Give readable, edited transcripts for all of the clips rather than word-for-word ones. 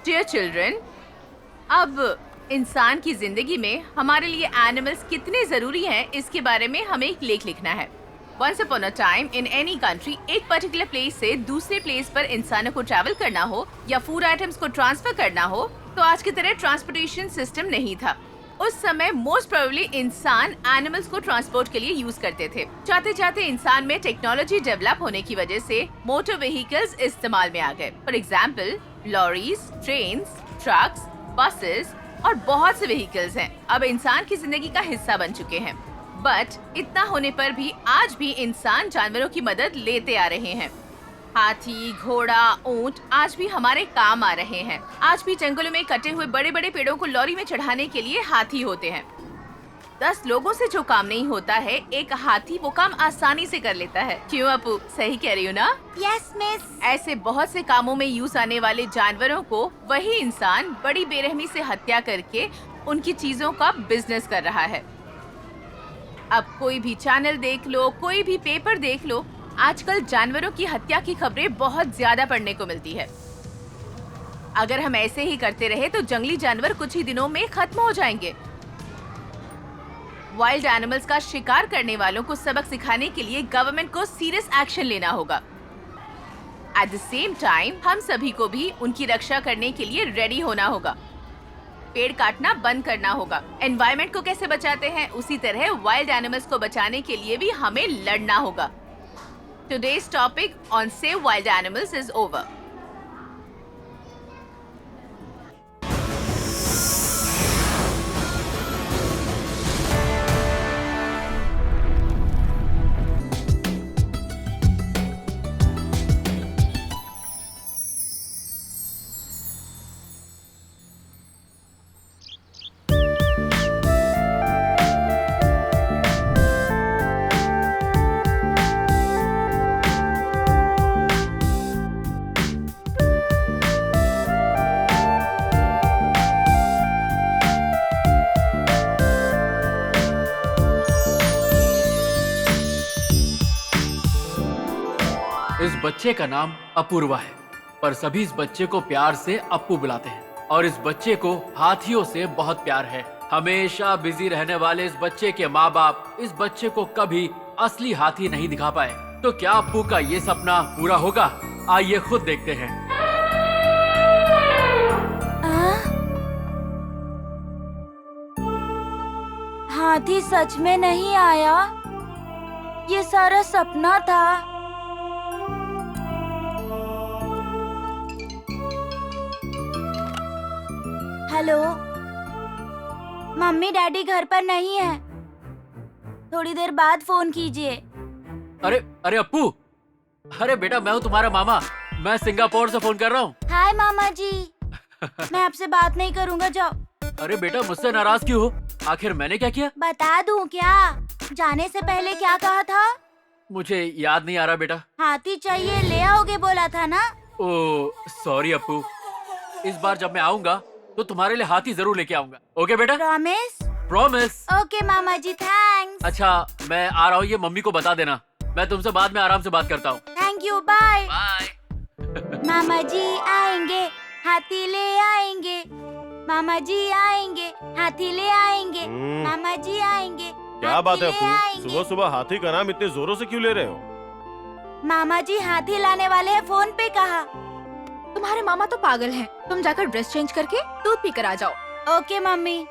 Dear children, अब इंसान की जिंदगी में हमारे लिए एनिमल्स कितने जरूरी हैं इसके बारे में हमें एक लेख लिखना है। Once upon a time in any country, एक पर्टिकुलर प्लेस से दूसरे प्लेस पर इंसानों को ट्रैवल करना हो या फूड आइटम्स को ट्रांसफर करना हो तो आज की तरह ट्रांसपोर्टेशन सिस्टम नहीं था। उस समय मोस्ट प्रोबेबली इंसान एनिमल्स को ट्रांसपोर्ट के लिए यूज करते थे। चाहते चाहते इंसान में टेक्नोलॉजी डेवलप होने की वजह से मोटर व्हीकल्स इस्तेमाल में आ गए। For example lorries, trains, trucks, buses और बहुत से व्हीकल्स हैं अब इंसान की जिंदगी का हिस्सा बन चुके हैं। बट इतना होने पर भी आज भी इंसान जानवरों की मदद लेते आ रहे हैं। हाथी, घोड़ा, ऊंट आज भी हमारे काम आ रहे हैं। आज भी जंगलों में कटे हुए बड़े बड़े पेड़ों को लॉरी में चढ़ाने के लिए हाथी होते हैं। 10 लोगों से जो काम नहीं होता है, एक हाथी वो काम आसानी से कर लेता है। क्यों अपू, सही कह रही हूँ ना? Yes miss. ऐसे बहुत से कामों में यूज आने वाले जानवरों को वही इंसान बड़ी बेरहमी से हत्या करके उनकी चीजों का बिजनेस कर रहा है। अब कोई भी चैनल देख लो, कोई भी पेपर देख लो, आजकल जानवरों की हत्या की खबरें बहुत ज्यादा पढ़ने को मिलती है। अगर हम ऐसे ही करते रहे तो जंगली जानवर कुछ ही दिनों में खत्म हो जाएंगे। वाइल्ड एनिमल्स का शिकार करने वालों को सबक सिखाने के लिए गवर्नमेंट को सीरियस एक्शन लेना होगा। एट द सेम टाइम हम सभी को भी उनकी रक्षा करने के लिए रेडी होना होगा। पेड़ काटना बंद करना होगा। एनवायरनमेंट को कैसे बचाते हैं, उसी तरह वाइल्ड एनिमल्स को बचाने के लिए भी हमें लड़ना होगा। Today's topic on Save Wild Animals is over. इस बच्चे का नाम अपूर्वा है, पर सभी इस बच्चे को प्यार से अप्पू बुलाते हैं। और इस बच्चे को हाथियों से बहुत प्यार है। हमेशा बिजी रहने वाले इस बच्चे के माँ बाप इस बच्चे को कभी असली हाथी नहीं दिखा पाए। तो क्या अप्पू का ये सपना पूरा होगा? आइए खुद देखते हैं। हाथी सच में नहीं आया? ये सारा सपना था। हेलो, मम्मी डैडी घर पर नहीं है। थोड़ी देर बाद फोन कीजिए। अरे अरे अप्पू, अरे बेटा मैं हूँ तुम्हारा मामा। मैं सिंगापुर से फोन कर रहा हूँ। हाय मामा जी। मैं आपसे बात नहीं करूँगा, जाओ। अरे बेटा मुझसे नाराज क्यों हो? आखिर मैंने क्या किया? बता दूँ क्या? जाने से पहले क्या कहा था? मुझे याद नहीं आ रहा बेटा। हाथी चाहिए, ले आओगे बोला था ना? ओह सॉरी अप्पू, इस बार जब मैं आऊँगा तो तुम्हारे लिए हाथी जरूर लेके आऊंगा। ओके बेटा? प्रॉमिस? प्रॉमिस। ओके मामा जी, थैंक्स। अच्छा मैं आ रहा हूँ, ये मम्मी को बता देना। मैं तुमसे बाद में आराम से बात करता हूँ। Thank you, bye. बाय। मामा जी आएंगे, हाथी ले आएंगे। मामा जी आएंगे, हाथी ले आएंगे। मामा जी आएंगे। क्या बात है अप्पू, सुबह सुबह हाथी का नाम इतने जोरों से क्यों ले रहे हो? मामा जी हाथी लाने वाले हैं, फोन पे कहा। तुम्हारे मामा तो पागल हैं। तुम जाकर ड्रेस चेंज करके दूध पी कर आ जाओ। Okay mummy.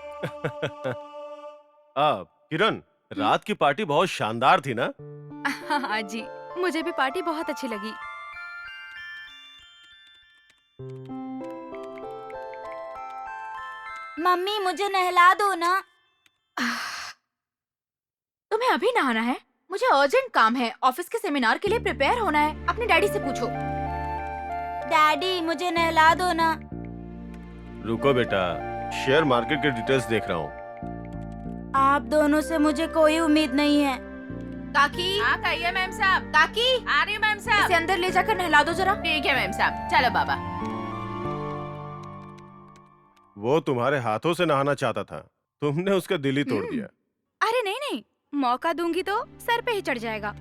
किरण, रात की पार्टी बहुत शानदार थी ना? हाँ जी, मुझे भी पार्टी बहुत अच्छी लगी। मम्मी मुझे नहला दो ना। तुम्हें अभी नहाना है? मुझे अर्जेंट काम है, ऑफिस के सेमिनार के लिए प्रिपेयर होना है। अपने डैडी से पूछो। डैडी मुझे नहला दो ना। रुको बेटा, शेयर मार्केट के डिटेल्स देख रहा हूँ। आप दोनों से मुझे कोई उम्मीद नहीं है। काकी, हाँ कहिए मैम साहब। काकी, आ रही हूँ मैम साहब। इसे अंदर ले जाकर नहला दो जरा। ठीक है मैम साहब, चलो बाबा। वो तुम्हारे हाथों से नहाना चाहता था, तुमने उसका दिल ही तोड़ दिया। अरे नहीं नहीं, मौका दूंगी तो सर पे ही चढ़ जाएगा।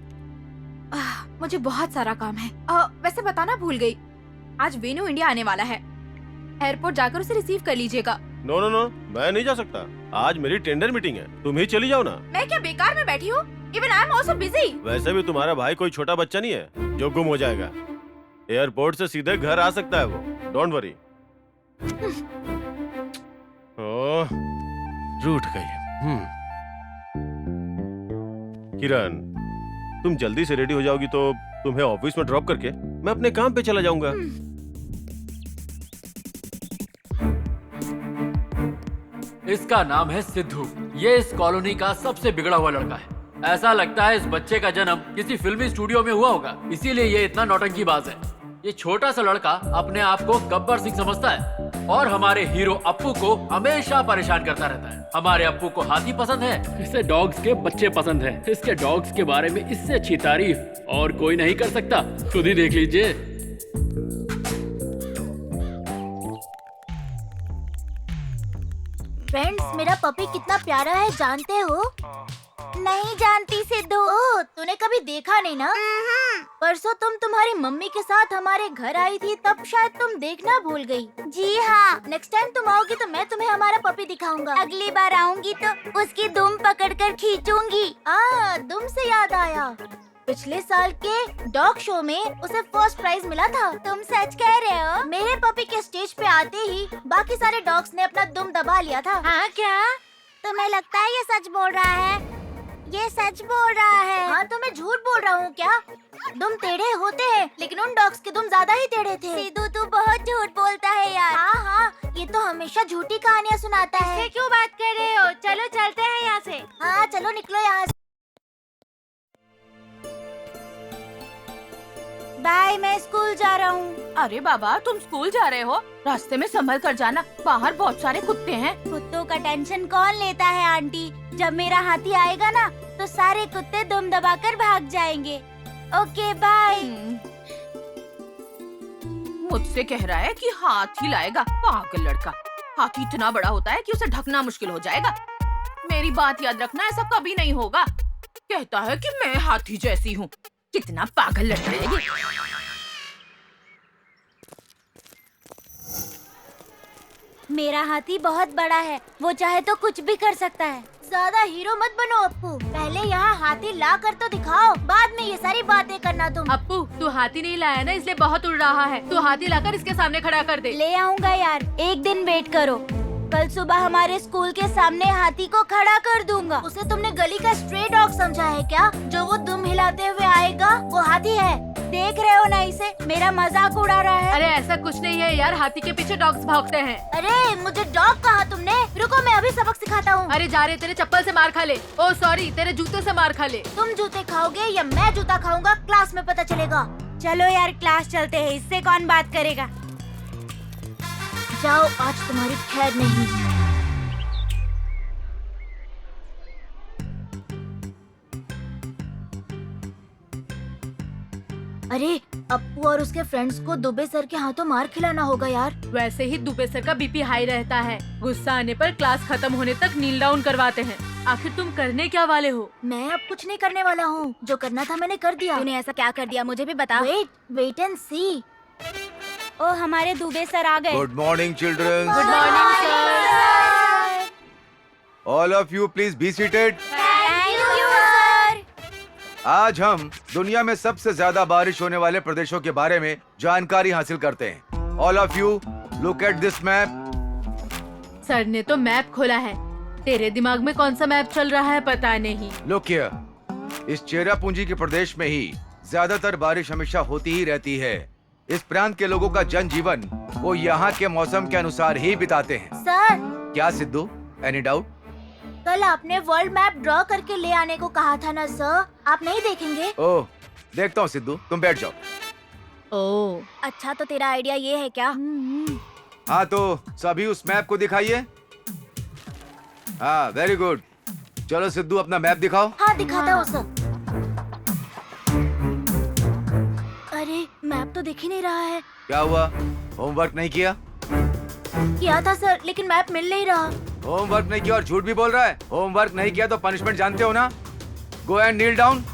मुझे बहुत सारा काम है। वैसे बताना भूल गई, आज वेन्यू इंडिया आने वाला है। एयरपोर्ट जाकर उसे रिसीव कर लीजिएगा। नो नो नो, मैं नहीं जा सकता। आज मेरी टेंडर मीटिंग है, तुम ही चली जाओ ना। मैं क्या बेकार में बैठी हूँ? Even I am also busy. वैसे भी तुम्हारा भाई कोई छोटा बच्चा नहीं है जो गुम हो जाएगा। एयरपोर्ट से सीधे घर आ सकता है वो, डोंट वरी। ओह, रूठ गई। किरण, तुम जल्दी से रेडी हो जाओगी तो तुम्हें ऑफिस में ड्रॉप करके मैं अपने काम पे चला जाऊंगा। इसका नाम है सिद्धू। ये इस कॉलोनी का सबसे बिगड़ा हुआ लड़का है। ऐसा लगता है इस बच्चे का जन्म किसी फिल्मी स्टूडियो में हुआ होगा, इसीलिए ये इतना नौटंकीबाज है। ये छोटा सा लड़का अपने आप को गब्बर सिंह समझता है और हमारे हीरो अप्पू को हमेशा परेशान करता रहता है। हमारे अप्पू को हाथी पसंद है, इसे डॉग्स के बच्चे पसंद है। इसके डॉग्स के बारे में इससे अच्छी तारीफ और कोई नहीं कर सकता, खुद ही देख लीजिए। फ्रेंड्स, मेरा पपी कितना प्यारा है जानते हो? नहीं जानती सिद्धू। ओह, तूने कभी देखा नहीं ना? परसों तुम तुम्हारी मम्मी के साथ हमारे घर आई थी, तब शायद तुम देखना भूल गई। जी हाँ, नेक्स्ट टाइम तुम आओगी तो मैं तुम्हें हमारा पपी दिखाऊंगा। अगली बार आऊंगी तो उसकी दुम पकड़कर खींचूंगी। दुम से याद आया, पिछले साल के डॉग शो में उसे फर्स्ट प्राइज मिला था। तुम सच कह रहे हो? मेरे पपी के स्टेज पे आते ही बाकी सारे डॉग्स ने अपना दुम दबा लिया था। हाँ क्या? तुम्हें लगता है ये सच बोल रहा है? ये सच बोल रहा है। हाँ तो मैं झूठ बोल रहा हूँ क्या? दुम टेढ़े होते हैं, लेकिन उन डॉग्स के दुम ज्यादा ही टेढ़े थे। सिद्धू, तू बहुत झूठ बोलता है यार। हाँ, ये तो हमेशा झूठी कहानियाँ सुनाता है। इससे क्यों बात कर रहे हो? चलो चलते हैं यहाँ से। हाँ चलो निकलो यहाँ से। बाय, मैं स्कूल जा रहा हूँ। अरे बाबा, तुम स्कूल जा रहे हो? रास्ते में संभल कर जाना, बाहर बहुत सारे कुत्ते हैं। कुत्तों का टेंशन कौन लेता है आंटी? जब मेरा हाथी आएगा ना तो सारे कुत्ते दुम दबाकर भाग जाएंगे। Okay bye. मुझसे कह रहा है कि हाथी लाएगा, पागल लड़का। हाथी इतना बड़ा होता है कि उसे ढकना मुश्किल हो जाएगा। मेरी बात याद रखना, ऐसा कभी नहीं होगा। कहता है कि मैं हाथी जैसी हूँ। कितना पागल लड़का है ये। मेरा हाथी बहुत बड़ा है, वो चाहे तो कुछ भी कर सकता है। ज्यादा हीरो मत बनो अप्पू, पहले यहाँ हाथी ला कर तो दिखाओ, बाद में ये सारी बातें करना तुम। अप्पू, तू हाथी नहीं लाया ना, इसलिए बहुत उड़ रहा है। तू हाथी लाकर इसके सामने खड़ा कर दे। ले आऊंगा यार, एक दिन वेट करो। कल सुबह हमारे स्कूल के सामने हाथी को खड़ा कर दूंगा। उसे तुमने गली का स्ट्रे डॉग समझा है क्या? जो वो दुम हिलाते हुए आएगा वो हाथी है। देख रहे हो ना इसे? मेरा मजाक उड़ा रहा है। अरे ऐसा कुछ नहीं है यार, हाथी के पीछे डॉग्स भागते हैं। अरे मुझे डॉग कहा तुमने? रुको मैं अभी सबक सिखाता हूँ। अरे जा रहे, तेरे चप्पल से मार खा ले। ओ सॉरी, तेरे जूते से मार खा ले। तुम जूते खाओगे या मैं जूता खाऊंगा, क्लास में पता चलेगा। चलो यार क्लास चलते हैं, इससे कौन बात करेगा। जाओ, आज तुम्हारी खैर नहीं। अरे अप्पू और उसके फ्रेंड्स को दुबे सर के हाथों मार खिलाना होगा यार। वैसे ही दुबे सर का बीपी हाई रहता है, गुस्सा आने पर क्लास खत्म होने तक नील डाउन करवाते हैं। आखिर तुम करने क्या वाले हो? मैं अब कुछ नहीं करने वाला हूँ, जो करना था मैंने कर दिया। तूने ऐसा क्या कर दिया, मुझे भी बता। वेट एंड सी। ओ हमारे दुबे सर आ गए। Good morning, children. Good morning sir. All of you, please be seated. Thank you sir. आज हम दुनिया में सबसे ज्यादा बारिश होने वाले प्रदेशों के बारे में जानकारी हासिल करते हैं। All of you, look at this map. Sir ने तो मैप खोला है, तेरे दिमाग में कौन सा मैप चल रहा है पता नहीं। Look here. इस चेरापूंजी के प्रदेश में ही ज्यादातर बारिश हमेशा होती ही रहती है। इस प्रांत के लोगों का जनजीवन वो यहाँ के मौसम के अनुसार ही बिताते हैं। सर, क्या सिद्धू, एनी डाउट? कल आपने वर्ल्ड मैप ड्रॉ करके ले आने को कहा था ना सर, आप नहीं देखेंगे? ओह, देखता हूँ सिद्धू, तुम बैठ जाओ। ओह, अच्छा तो तेरा आइडिया ये है क्या? हाँ तो सभी उस मैप को दिखाइए। हाँ, वेरी गुड। चलो सिद्धू अपना मैप दिखाओ। हाँ दिखाता हूँ सर। अरे मैप तो दिख ही नहीं रहा है। क्या हुआ, होमवर्क नहीं किया? किया था सर, लेकिन मैप मिल नहीं रहा। होमवर्क नहीं किया और झूठ भी बोल रहा है। होमवर्क नहीं किया तो पनिशमेंट जानते हो ना? Go and kneel down.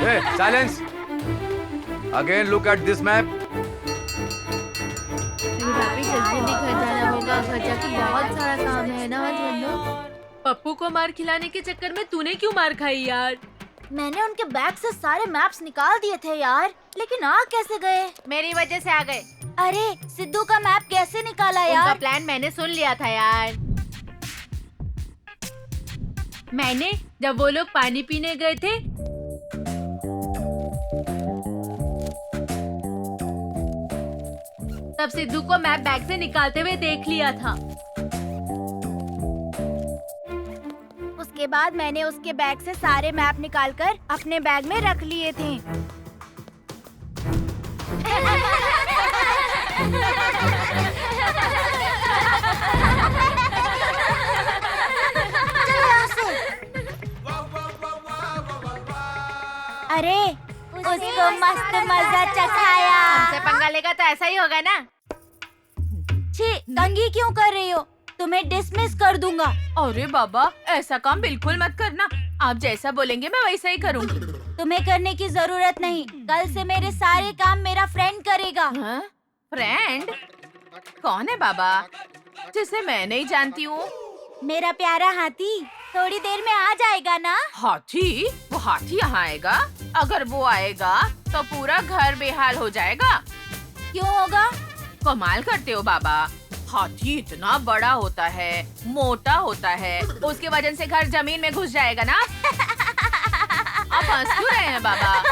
Hey, silence! Again, look at this map. जल्दी घर जाना होगा, घर जाके बहुत सारा काम है ना आज। पप्पू को मार खिलाने के चक्कर में तूने क्यों मार खाई यार? मैंने उनके बैग से सारे मैप्स निकाल दिए थे यार, लेकिन आ कैसे गए? मेरी वजह से आ गए। अरे सिद्धू का मैप कैसे निकाला उनका यार? प्लान मैंने सुन लिया था यार। मैंने जब वो लोग पानी पीने गए थे तब सिद्धू को मैप बैग से निकालते हुए देख लिया था। उसके बाद मैंने उसके बैग से सारे मैप निकालकर अपने बैग में रख लिए थे। अरे उसको मस्त मजा चखाया। हमसे पंगा लेगा तो ऐसा ही होगा ना। छी, कंघी क्यों कर रही हो? तुम्हें डिसमिस कर दूंगा। अरे बाबा, ऐसा काम बिल्कुल मत करना। आप जैसा बोलेंगे मैं वैसा ही करूँगी। तुम्हें करने की जरूरत नहीं, कल से मेरे सारे काम मेरा फ्रेंड करेगा। हाँ? फ्रेंड? कौन है बाबा जिसे मैं नहीं जानती हूँ? मेरा प्यारा हाथी थोड़ी देर में आ जाएगा ना। हाथी? वो हाथी यहाँ आएगा? अगर वो आएगा तो पूरा घर बेहाल हो जाएगा। क्यों होगा? कमाल करते हो बाबा। हाथी इतना बड़ा होता है, मोटा होता है, उसके वजन से घर जमीन में घुस जाएगा ना। आप हंस क्यों रहे हैं बाबा?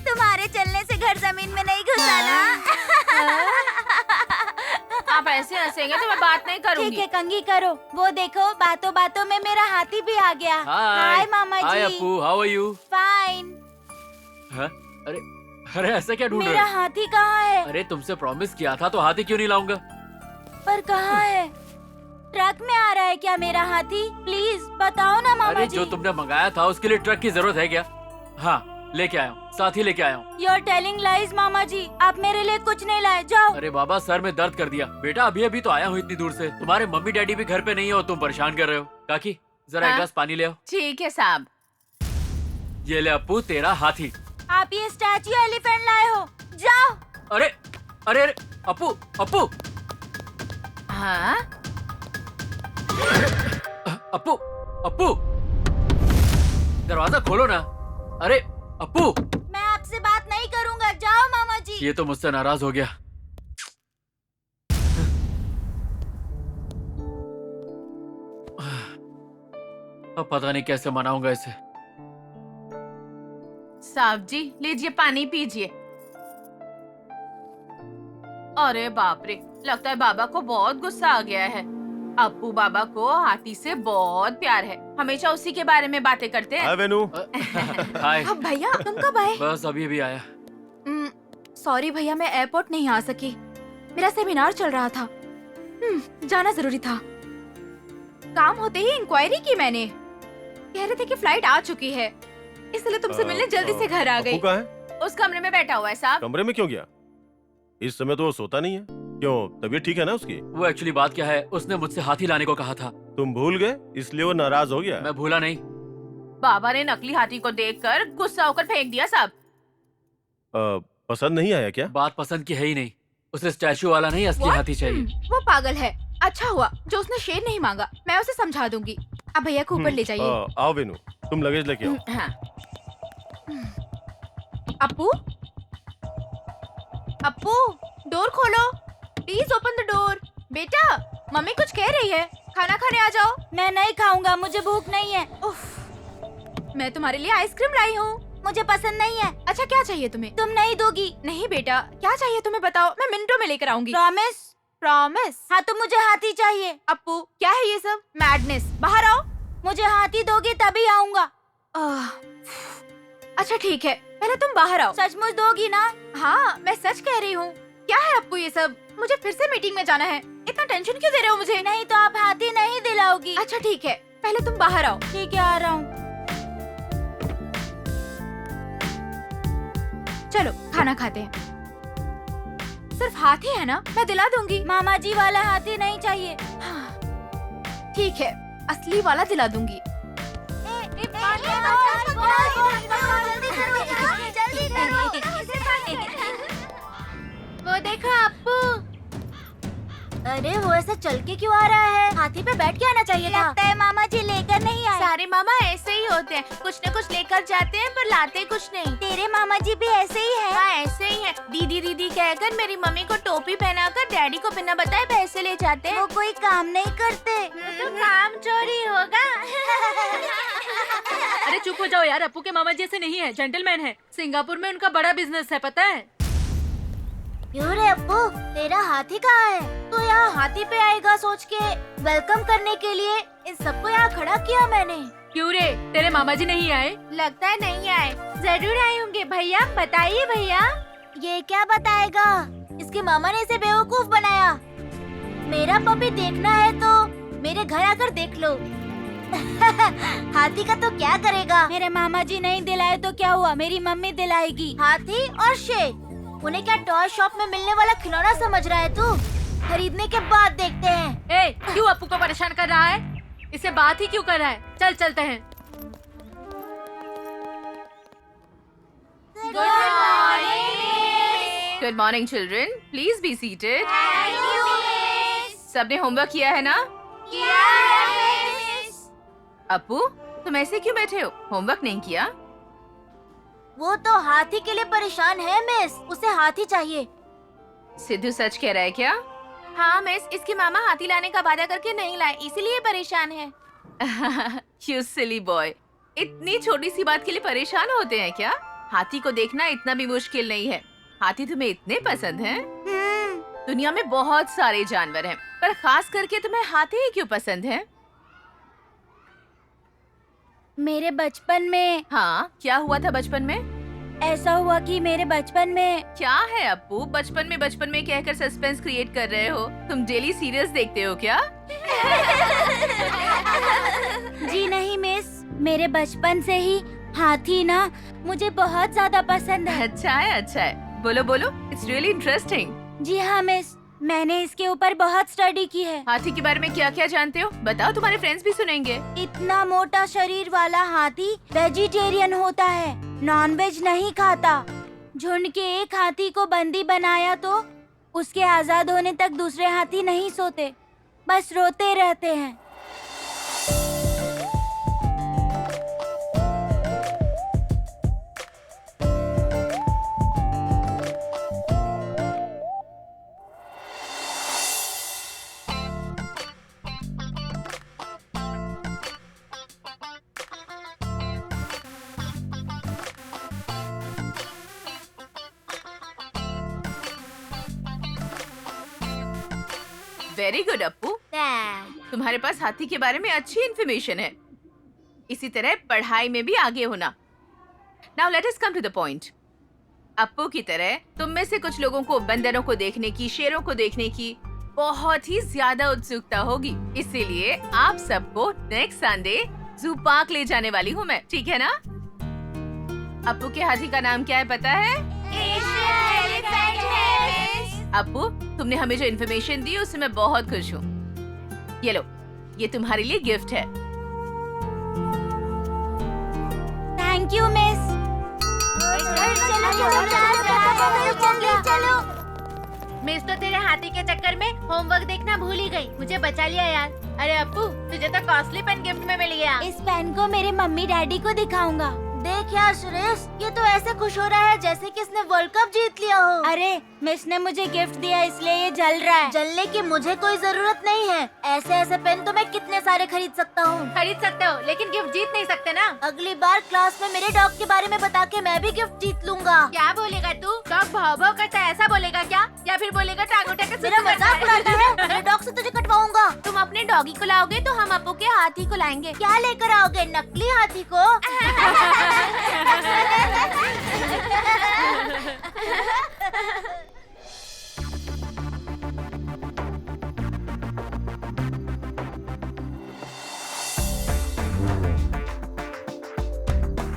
तुम्हारे चलने से घर जमीन में नहीं घुसा ना। आप ऐसे हंसेंगे तो मैं बात नहीं ठीक करूंगी। है, कंघी करो। वो देखो, बातों बातों में मेरा हाथी भी आ गया। हाय मामा हाय जी। Appu, how are you? Fine. हाँ? अरे अरे ऐसा क्या ढूंढ रहे मेरा हो? हाथी कहाँ है? अरे तुमसे प्रॉमिस किया था तो हाथी क्यों नहीं लाऊंगा? पर कहाँ है? ट्रक में आ रहा है क्या मेरा हाथी? प्लीज बताओ ना मामा अरे जी। जो तुमने मंगाया था उसके लिए ट्रक की जरूरत है क्या? हाँ लेके आया हूँ, साथ ही लेके आया हूँ। You're telling lies मामा जी। आप मेरे लिए कुछ नहीं लाए, जाओ। अरे बाबा सर में दर्द कर दिया। बेटा अभी अभी तो आया हूँ इतनी दूर से। तुम्हारे मम्मी डैडी भी घर पे नहीं है और तुम परेशान कर रहे हो। काकी जरा एक हाँ? गिलास पानी ले आओ। ठीक है साहब। ये ले अप्पू तेरा हाथी। आप ये स्टैचू एलिफेंट लाए हो, जाओ। अरे अरे अरे अप्पू अप्पू हाँ? अप्पू अप्पू दरवाजा खोलो ना। अरे अप्पू मैं आपसे बात नहीं करूंगा, जाओ मामा जी। ये तो मुझसे नाराज हो गया। अब पता नहीं कैसे मनाऊंगा इसे। साहब जी लीजिए पानी पीजिए। अरे बाप रे, लगता है बाबा को बहुत गुस्सा आ गया है। अप्पू बाबा को हाथी से बहुत प्यार है, हमेशा उसी के बारे में बातें करते हैं। हाय वेनु। हाय अब भैया तुम कब आए? बस अभी अभी आया। सॉरी भैया, मैं एयरपोर्ट नहीं आ सकी, मेरा सेमिनार चल रहा था। जाना जरूरी था। काम होते ही इंक्वायरी की मैंने, कह रहे थे कि फ्लाइट आ चुकी है, इसलिए तुमसे मिलने जल्दी से घर आ गई। अप्पू कहाँ है? उस कमरे में बैठा हुआ है साहब। कमरे में क्यों गया? इस समय तो वो सोता नहीं है। क्यों, तबीयत ठीक है ना उसकी? वो एक्चुअली बात क्या है, उसने मुझसे हाथी लाने को कहा था। तुम भूल गए इसलिए वो नाराज हो गया। मैं भूला नहीं। बाबा ने नकली हाथी को देखकर गुस्सा होकर फेंक दिया साहब। पसंद नहीं आया क्या? बात पसंद की है ही नहीं, उसे स्टैचू वाला नहीं असली हाथी चाहिए। वो पागल है। अच्छा हुआ जो उसने शेर नहीं मांगा, मैं उसे समझा दूंगी। अब भैया को ऊपर ले जाइए। आओ वेनु, तुम लगेज लेके आओ। हाँ। अप्पू, अप्पू, डोर खोलो, प्लीज ओपन द डोर। बेटा, मम्मी कुछ कह रही है, खाना खाने आ जाओ। मैं नहीं खाऊंगा, मुझे भूख नहीं है। उफ, मैं तुम्हारे लिए आइसक्रीम लाई हूँ, मुझे पसंद नहीं है। अच्छा क्या चाहिए तुम्हें? तुम नहीं दोगी। नहीं बेटा, क्या चाहिए तुम्हें बताओ, मैं मिनटों में लेकर आऊंगी। प्रॉमिस? प्रॉमिस। हाँ तो मुझे हाथी चाहिए। अप्पू क्या है ये सब? मैडनेस। बाहर आओ। मुझे हाथी दोगी तभी आऊंगा। अच्छा ठीक है, पहले तुम बाहर आओ। सचमुच दोगी ना? हाँ मैं सच कह रही हूँ। क्या है अप्पू ये सब? मुझे फिर से मीटिंग में जाना है, इतना टेंशन क्यों दे रहे हो मुझे? नहीं तो आप हाथी नहीं दिलाओगी। अच्छा ठीक है, पहले तुम बाहर आओ। ठीक है आ रहा हूँ। चलो खाना खाते हैं। सिर्फ हाथी है ना, मैं दिला दूंगी। मामा जी वाला हाथी नहीं चाहिए। हाँ, ठीक है, असली वाला दिला दूंगी। देखा अप्पू। अरे वो ऐसा चल के क्यों आ रहा है? हाथी पे बैठ के आना चाहिए था। लगता है मामा जी लेकर नहीं आए। सारे मामा ऐसे ही होते हैं, कुछ न कुछ लेकर जाते हैं पर लाते कुछ नहीं। तेरे मामा जी भी ऐसे ही है। हाँ ऐसे ही है। दीदी दीदी कहकर मेरी मम्मी को टोपी पहनाकर डैडी को बिना बताए पैसे ले जाते हैं। वो कोई काम नहीं करते। तो काम चोरी होगा। अरे चुप हो जाओ यार, अप्पू के मामा जी ऐसे नहीं है, जेंटलमैन है। सिंगापुर में उनका बड़ा बिजनेस है, पता है। क्यों रे अप्पू, तेरा हाथी कहाँ है? तो यहाँ हाथी पे आएगा सोच के वेलकम करने के लिए इन सबको यहाँ खड़ा किया मैंने। क्यों रे, तेरे मामा जी नहीं आए? लगता है नहीं आए। जरूर आए होंगे भैया, बताइए भैया। ये क्या बताएगा? इसके मामा ने इसे बेवकूफ बनाया। मेरा पपी देखना है तो मेरे घर आकर देख लो। हाथी का तो क्या करेगा? मेरे मामा जी नहीं दिलाए तो क्या हुआ, मेरी मम्मी दिलाएगी। हाथी और शेर, उन्हें क्या टॉय शॉप में मिलने वाला खिलौना समझ रहा है तू? खरीदने के बाद देखते हैं। ए, क्यों अप्पू को परेशान कर रहा है? इसे बात ही क्यों कर रहा है? चल चलते हैं। Good morning children, please be seated. सबने होमवर्क किया है ना? अप्पू तुम ऐसे क्यों बैठे हो? होमवर्क नहीं किया? वो तो हाथी के लिए परेशान है मिस, उसे हाथी चाहिए। सिद्धू सच कह रहा है क्या? हाँ मिस, इसके मामा हाथी लाने का वादा करके नहीं लाए, इसीलिए परेशान है। You silly boy, इतनी छोटी सी बात के लिए परेशान होते हैं क्या? हाथी को देखना इतना भी मुश्किल नहीं है। हाथी तुम्हें इतने पसंद हैं? दुनिया में बहुत सारे जानवर हैं, पर खास करके तुम्हें हाथी ही क्यों पसंद है? मेरे बचपन में हाँ, क्या हुआ था बचपन में? ऐसा हुआ कि मेरे बचपन में क्या है अप्पू, बचपन में कहकर सस्पेंस क्रिएट कर रहे हो? तुम डेली सीरियल्स देखते हो क्या? जी नहीं मिस, मेरे बचपन से ही हाथी ना मुझे बहुत ज्यादा पसंद है। अच्छा है, बोलो बोलो, इट्स रियली इंटरेस्टिंग। जी हाँ मिस, मैंने इसके ऊपर बहुत स्टडी की है। हाथी के बारे में क्या क्या जानते हो बताओ, तुम्हारे फ्रेंड्स भी सुनेंगे। इतना मोटा शरीर वाला हाथी वेजिटेरियन होता है, नॉनवेज नहीं खाता। झुंड के एक हाथी को बंदी बनाया तो उसके आजाद होने तक दूसरे हाथी नहीं सोते, बस रोते रहते हैं। वेरी गुड अप्पू, तुम्हारे पास हाथी के बारे में अच्छी इन्फॉर्मेशन है। इसी तरह पढ़ाई में भी आगे होना। Now let us come to the point. Appu की तरह तुम में से कुछ लोगों को बंदरों को देखने की, शेरों को देखने की बहुत ही ज्यादा उत्सुकता होगी, इसीलिए आप सबको नेक्स्ट संडे जू पार्क ले जाने वाली हूँ मैं, ठीक है ना? अप्पू के हाथी का नाम क्या है पता है? अप्पू, तुमने हमें जो इन्फॉर्मेशन दी उससे मैं बहुत खुश हूँ। ये लो, ये तुम्हारे लिए गिफ्ट है। Thank you miss. चलो। मिस तो तेरे हाथी के चक्कर में होमवर्क देखना भूल ही गई, मुझे बचा लिया यार। अरे अप्पू, तुझे तो कॉस्टली पेन गिफ्ट में मिल गया। इस पेन को मेरे मम्मी डैडी को दिखाऊंगा। देख यार सुरेश, ये तो ऐसे खुश हो रहा है जैसे कि इसने वर्ल्ड कप जीत लिया हो। अरे मिस ने मुझे गिफ्ट दिया इसलिए ये जल रहा है। जलने की मुझे कोई जरूरत नहीं है, ऐसे पेन तो मैं कितने सारे खरीद सकता हूँ। खरीद सकते हो, लेकिन गिफ्ट जीत नहीं सकते ना। अगली बार क्लास में मेरे डॉग के बारे में बता के मैं भी गिफ्ट जीत लूंगा। क्या बोलेगा तू? डॉग भाव भाव करता है, ऐसा बोलेगा क्या? या फिर बोलेगा टांग उठा के मेरा मजाक उड़ाता है? मेरे डॉग से तुझे कटवाऊंगा। तुम अपने डॉगी को लाओगे तो हम अप्पू के हाथी को लाएंगे। क्या लेकर आओगे, नकली हाथी को?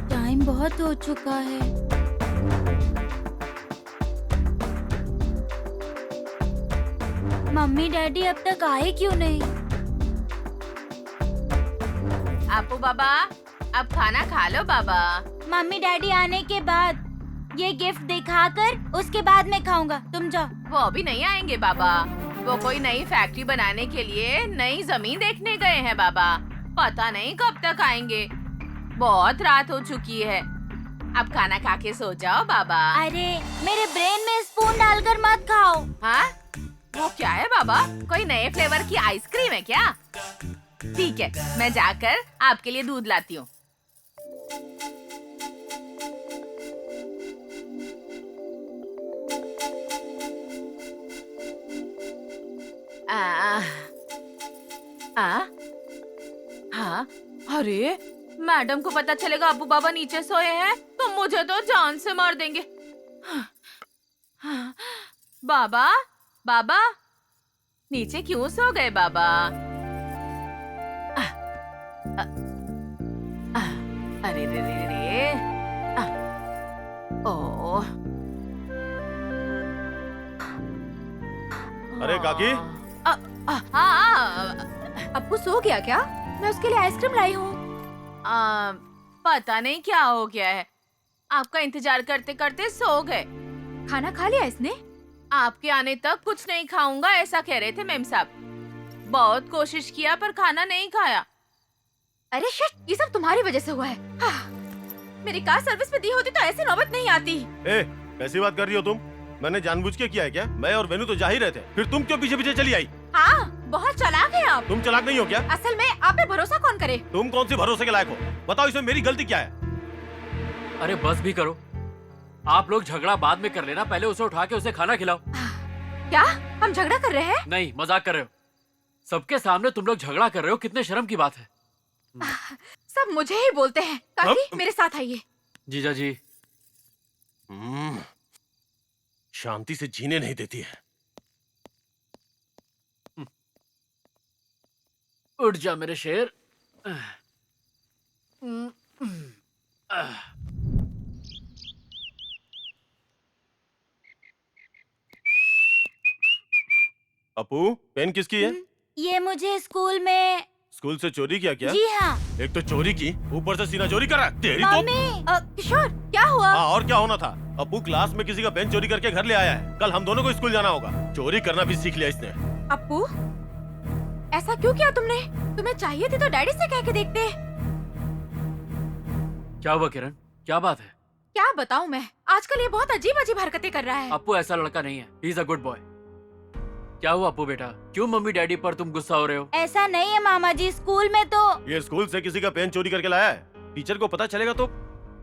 टाइम बहुत हो चुका है। मम्मी डैडी अब तक आए क्यों नहीं? अप्पू बाबा, अब खाना खा लो बाबा। मम्मी डैडी आने के बाद ये गिफ्ट दिखाकर उसके बाद मैं खाऊंगा, तुम जाओ। वो अभी नहीं आएंगे बाबा। वो कोई नई फैक्ट्री बनाने के लिए नई जमीन देखने गए हैं बाबा। पता नहीं कब तक आएंगे। बहुत रात हो चुकी है। अब खाना खा के सो जाओ बाबा। अरे मेरे ब्रेन में स्पून डालकर मत खाओ। हाँ? वो क्या है बाबा? कोई नए फ्लेवर की आइसक्रीम है क्या? ठीक है, मैं जाकर आपके लिए दूध लाती हूँ। हाँ, अरे मैडम को पता चलेगा अब्बू बाबा नीचे सोए हैं तो मुझे तो जान से मार देंगे। बाबा, बाबा, नीचे क्यों सो गए बाबा? अरे रे रे रे, ओह, अरे काकी, हाँ, अप्पू सो गया क्या? मैं उसके लिए आइसक्रीम लाई हूँ। पता नहीं क्या हो गया है। आपका इंतजार करते करते सो गए। खाना खा लिया इसने? आपके आने तक कुछ नहीं खाऊंगा ऐसा कह रहे थे मैम साहब। बहुत कोशिश किया पर खाना नहीं खाया। अरे शिट, ये सब तुम्हारी वजह से हुआ है। मेरी कार सर्विस पे दी होती तो ऐसी नौबत नहीं आती। ए, कैसी बात कर रही हो तुम? मैंने जानबूझ के किया है क्या? मैं और वेनु तो जा ही रहे थे, फिर तुम क्यों पीछे पीछे चली आई? हाँ, बहुत चालाक है आप। तुम चालाक नहीं हो क्या? असल में आप पे भरोसा कौन करे? तुम कौन सी भरोसे के लायक हो? बताओ इसमें मेरी गलती क्या है? अरे बस भी करो। आप लोग झगड़ा बाद में कर लेना, पहले उसे उठा के उसे खाना खिलाओ। क्या हम झगड़ा कर रहे हैं? नहीं, मजाक कर रहे हो। सबके सामने तुम लोग झगड़ा कर रहे हो, कितने शर्म की बात है। सब मुझे ही बोलते हैं। काकी, मेरे साथ आइए। जीजा जी। शांति से जीने नहीं देती है। उठ जा मेरे शेर। अपू, पेन किसकी है? ये मुझे स्कूल में। स्कूल से चोरी किया क्या? जी हाँ। एक तो चोरी की, ऊपर से सीना चोरी करा। तेरी तो। मम्मी, किशोर, क्या हुआ? हाँ, और क्या होना था? अपू क्लास में किसी का पेन चोरी करके घर ले आया है। कल हम दोनों को स्कूल जाना होगा। चोरी करना भी सीख लिया इसने। अप्पू, ऐसा क्यों किया तुमने? तुम्हें चाहिए थी तो डैडी से कह के देखते। क्या हुआ किरण? क्या बात है? क्या बताऊं मैं, आजकल ये बहुत अजीब अजीब हरकतें कर रहा है। अप्पू ऐसा लड़का नहीं है। He is a good boy. क्या हुआ अप्पू बेटा? क्यों मम्मी डैडी पर तुम गुस्सा हो रहे हो? ऐसा नहीं है मामा जी, स्कूल में तो। ये स्कूल से किसी का पेन चोरी करके लाया है। टीचर को पता चलेगा तो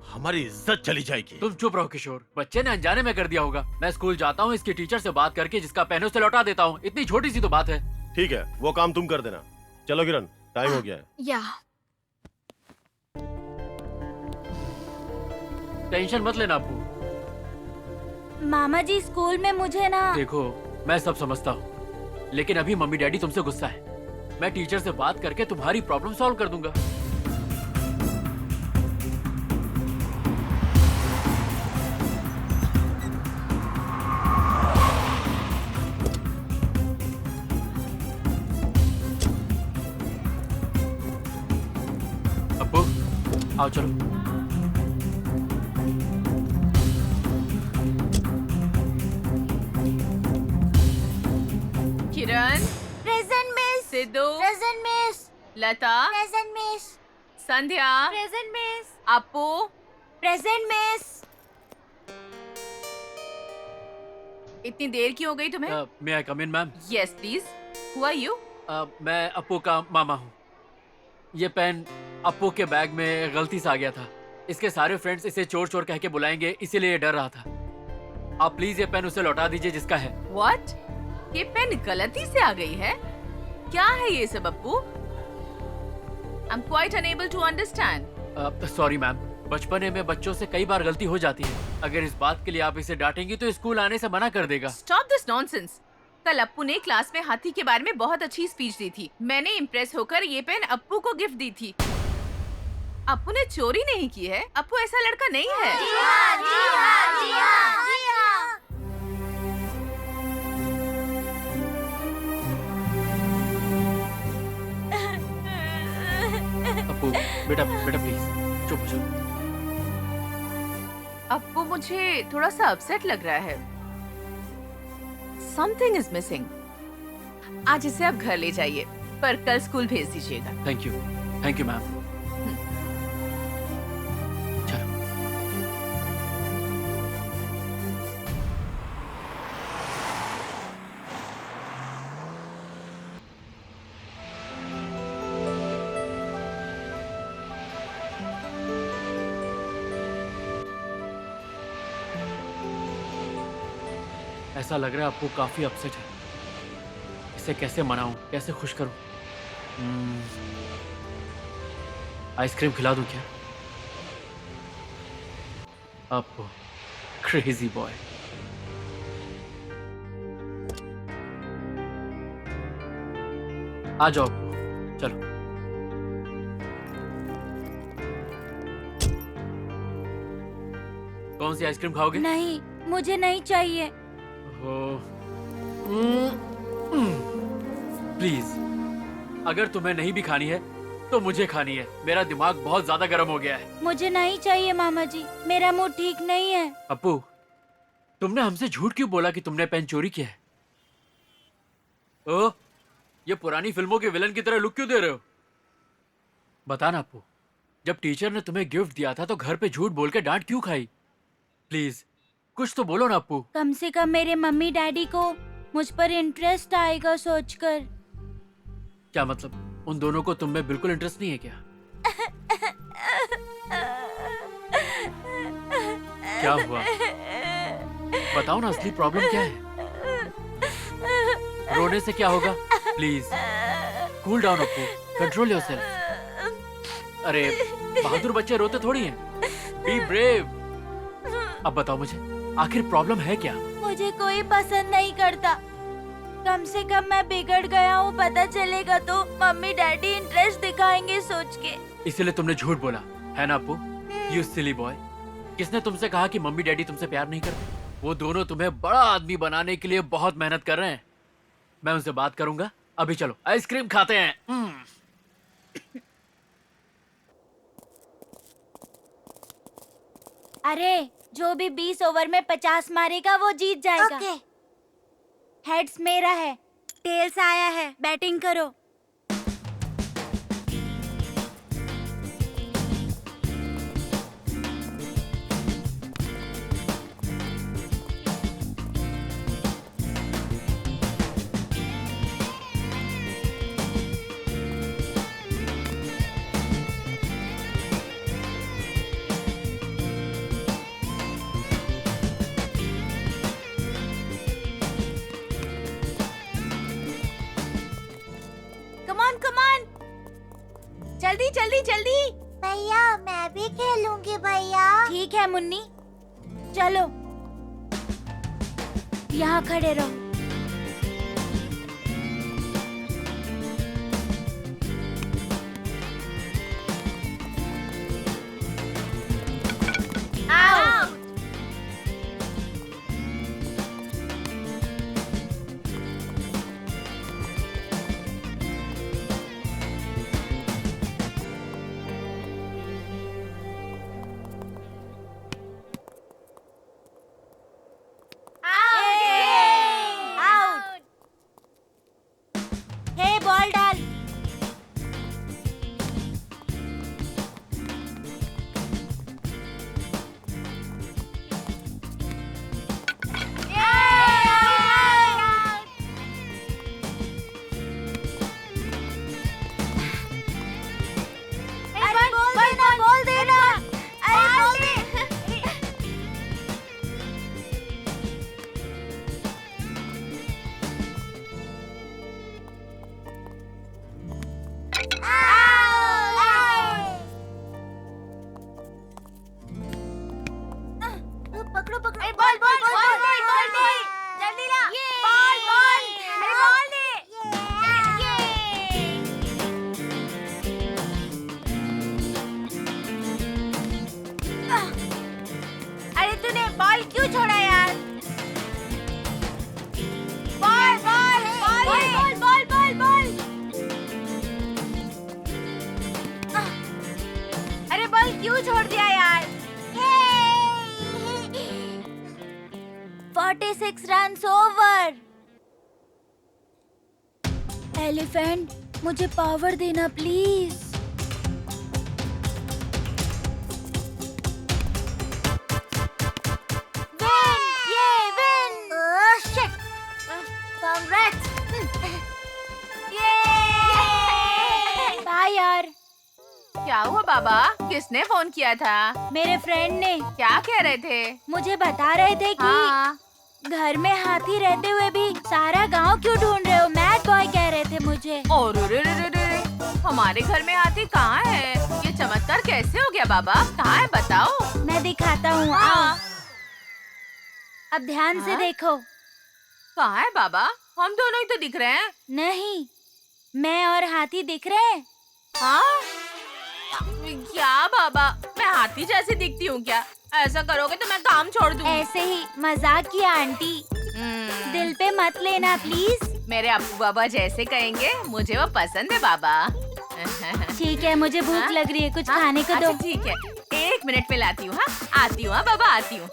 हमारी इज्जत चली जाएगी। तुम चुप रहो किशोर। बच्चे ने अनजाने में कर दिया होगा। मैं स्कूल जाता हूँ, इसकी टीचर से बात करके जिसका पेन है उसे लौटा देता हूँ। इतनी छोटी सी तो बात है। ठीक है, वो काम तुम कर देना। चलो किरण, टाइम हो गया है। या टेंशन मत लेना अप्पू। मामा जी, स्कूल में मुझे ना। देखो, मैं सब समझता हूँ, लेकिन अभी मम्मी डैडी तुमसे गुस्सा है। मैं टीचर से बात करके तुम्हारी प्रॉब्लम सॉल्व कर दूंगा। अप्पू, आओ चलो। Kiran, present miss. Siddhu, present miss. Lata, present miss. Sandhya, present miss. Appu. Present miss. इतनी देर क्यों हो गई तुम्हें? May I come in ma'am? Yes please. Who are you? मैं अप्पू का मामा हूँ। ये पेन अप्पू के बैग में गलती से आ गया था। इसके सारे फ्रेंड्स इसे चोर चोर कह के बुलाएंगे, इसीलिए ये डर रहा था। आप प्लीज ये पेन उसे लौटा दीजिए जिसका है। व्हाट? ये पेन गलती से आ गई है? क्या है ये सब Appu? I am quite unable to understand. Sorry ma'am, बचपने में बच्चों से कई बार गलती हो जाती है। अगर इस बात के लिए आप इसे डांटेंगी तो स्कूल आने से मना कर देगा। Stop this nonsense. कल अप्पू ने क्लास में हाथी के बारे में बहुत अच्छी स्पीच दी थी। मैंने इम्प्रेस होकर ये पेन अप्पू को गिफ्ट दी थी। अप्पू ने चोरी नहीं की है। अप्पू ऐसा लड़का नहीं है। जी हाँ, जी हाँ, जी हाँ, जी हाँ। अप्पू बेटा, बेटा प्लीज चुप हो जाओ। अप्पू मुझे थोड़ा सा अपसेट लग रहा है। Something is missing. आज इसे आप घर ले जाइए, पर कल स्कूल भेज दीजिएगा। Thank you ma'am. चलो। ऐसा लग रहा है आपको काफी अपसेट है। इसे कैसे मनाऊं, कैसे खुश करूं? आइसक्रीम खिला दूं क्या? आपको क्रेजी बॉय। आ जाओ, चलो। कौन सी आइसक्रीम खाओगे? नहीं, मुझे नहीं चाहिए। प्लीज, अगर तुम्हें नहीं भी खानी है तो मुझे खानी है। मेरा दिमाग बहुत ज्यादा गर्म हो गया है। मुझे नहीं चाहिए मामा जी, मेरा मूड ठीक नहीं है। अपू, तुमने हमसे झूठ क्यों बोला कि तुमने पेन चोरी किया है? ओ, ये पुरानी फिल्मों के विलन की तरह लुक क्यों दे रहे हो? बताना अपू, जब टीचर ने तुम्हें गिफ्ट दिया था तो घर पे झूठ बोल के डांट क्यों खाई? प्लीज कुछ तो बोलो ना अपू। कम से कम मेरे मम्मी डैडी को मुझ पर इंटरेस्ट आएगा सोचकर। क्या मतलब, उन दोनों को तुम में बिल्कुल इंटरेस्ट नहीं है क्या? क्या हुआ? बताओ ना, असली प्रॉब्लम क्या है? रोने से क्या होगा? Please cool down Appu, control yourself. अरे बहादुर बच्चे रोते थोड़ी हैं। Be brave. अब बताओ मुझे, आखिर प्रॉब्लम है क्या? मुझे कोई पसंद नहीं करता। कम से कम मैं बिगड़ गया हूँ पता चलेगा तो मम्मी डैडी इंटरेस्ट दिखाएंगे सोच के। इसीलिए तुमने झूठ बोला है ना अपू? You silly boy. किसने तुमसे कहा कि मम्मी डैडी तुमसे प्यार नहीं करते? वो दोनों तुम्हें बड़ा आदमी बनाने के लिए बहुत मेहनत कर रहे हैं। मैं उनसे बात करूंगा। अभी चलो आइसक्रीम खाते हैं। अरे जो भी 20 ओवर में 50 मारेगा वो जीत जाएगा। हेड्स मेरा है, टेल्स आया है, बैटिंग करो। कमान जल्दी जल्दी जल्दी। भैया मैं भी खेलूंगी भैया। ठीक है मुन्नी, चलो यहाँ खड़े रहो। बॉल डाल। बॉल देना। अरे बॉल दे। पकड़ो पकड़ो। अरे ball ball ball ball ball ball जल्दी ला। Ball ball. अरे बॉल दे। अरे तूने बॉल क्यों छोड़ा यार? Ball ball ball ball ball ball. अरे बॉल क्यों छोड़ दिया यार? 46 रन्स ओवर। एलिफेंट, मुझे पावर देना प्लीज। बाय यार। क्या हुआ बाबा, किसने फोन किया था? मेरे फ्रेंड ने। क्या कह रहे थे? मुझे बता रहे थे कि हाँ। घर में हाथी रहते हुए भी सारा गांव क्यों ढूंढ रहे हो? मैड बॉय कह रहे थे मुझे। और हमारे घर में हाथी कहाँ है? ये चमत्कार कैसे हो गया बाबा? कहाँ है बताओ। मैं दिखाता हूँ। हाँ। अब ध्यान से हाँ? देखो। कहाँ है बाबा? हम दोनों ही तो दिख रहे हैं। नहीं, मैं और हाथी दिख रहे हैं। हाँ? क्या बाबा, मैं हाथी जैसी दिखती हूँ क्या? ऐसा करोगे तो मैं काम छोड़ दूँ। ऐसे ही मजाक किया आंटी, दिल पे मत लेना प्लीज। मेरे अप्पू बाबा जैसे कहेंगे मुझे वो पसंद है बाबा। ठीक है, मुझे भूख हाँ? लग रही है, कुछ हाँ? खाने को दो। अच्छा, ठीक है, 1 मिनट में लाती हूँ। हाँ, आती हूँ। हाँ बाबा, आती हूँ।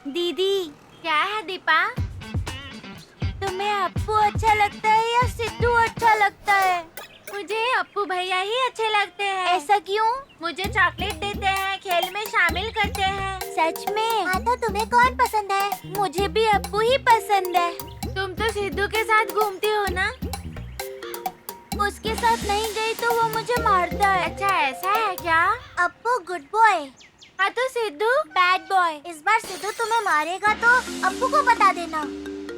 दीदी। क्या है दीपा? तुम्हें अप्पू अच्छा लगता है या सिद्धू अच्छा लगता है? मुझे अप्पू भैया ही अच्छे लगते हैं। ऐसा क्यों? मुझे चॉकलेट देते हैं, खेल में शामिल करते हैं। सच में? हाँ, तो तुम्हें कौन पसंद है? मुझे भी अप्पू ही पसंद है। तुम तो सिद्धू के साथ घूमती हो ना? उसके साथ नहीं गई तो वो मुझे मारता है। अच्छा, ऐसा है क्या? Appu good boy. हाँ, तो सिद्धू बैड बॉय। इस बार सिद्धू तुम्हें मारेगा तो अप्पू को बता देना।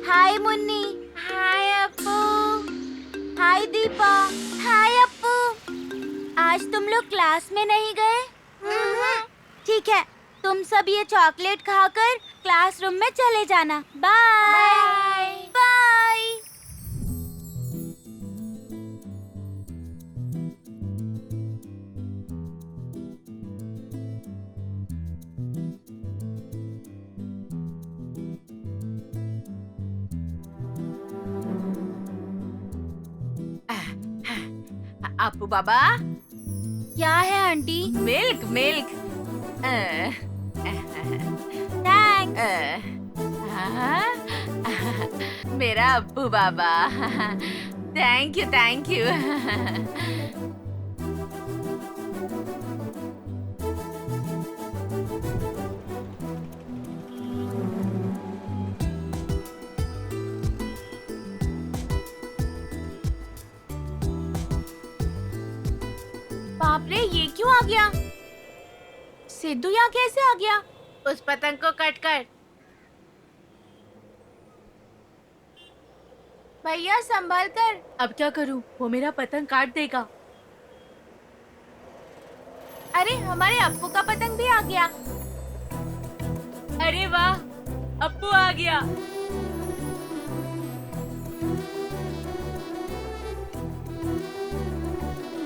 हाय मुन्नी। हाय अप्पू। हाय दीपा। हाय अप्पू। आज तुम लोग क्लास में नहीं गए? ठीक है, तुम सब ये चॉकलेट खाकर क्लासरूम में चले जाना। Bye bye. अप्पू बाबा, क्या है आंटी? Milk milk. थैंक्स। मेरा अप्पू बाबा। Thank you, thank you. बाप रे, ये क्यों आ गया? सिद्धू यहाँ कैसे आ गया? उस पतंग को कट कर। भैया संभल कर। अब क्या करूं? वो मेरा पतंग काट देगा। अरे, हमारे अप्पू का पतंग भी आ गया। अरे वाह, अप्पू आ गया।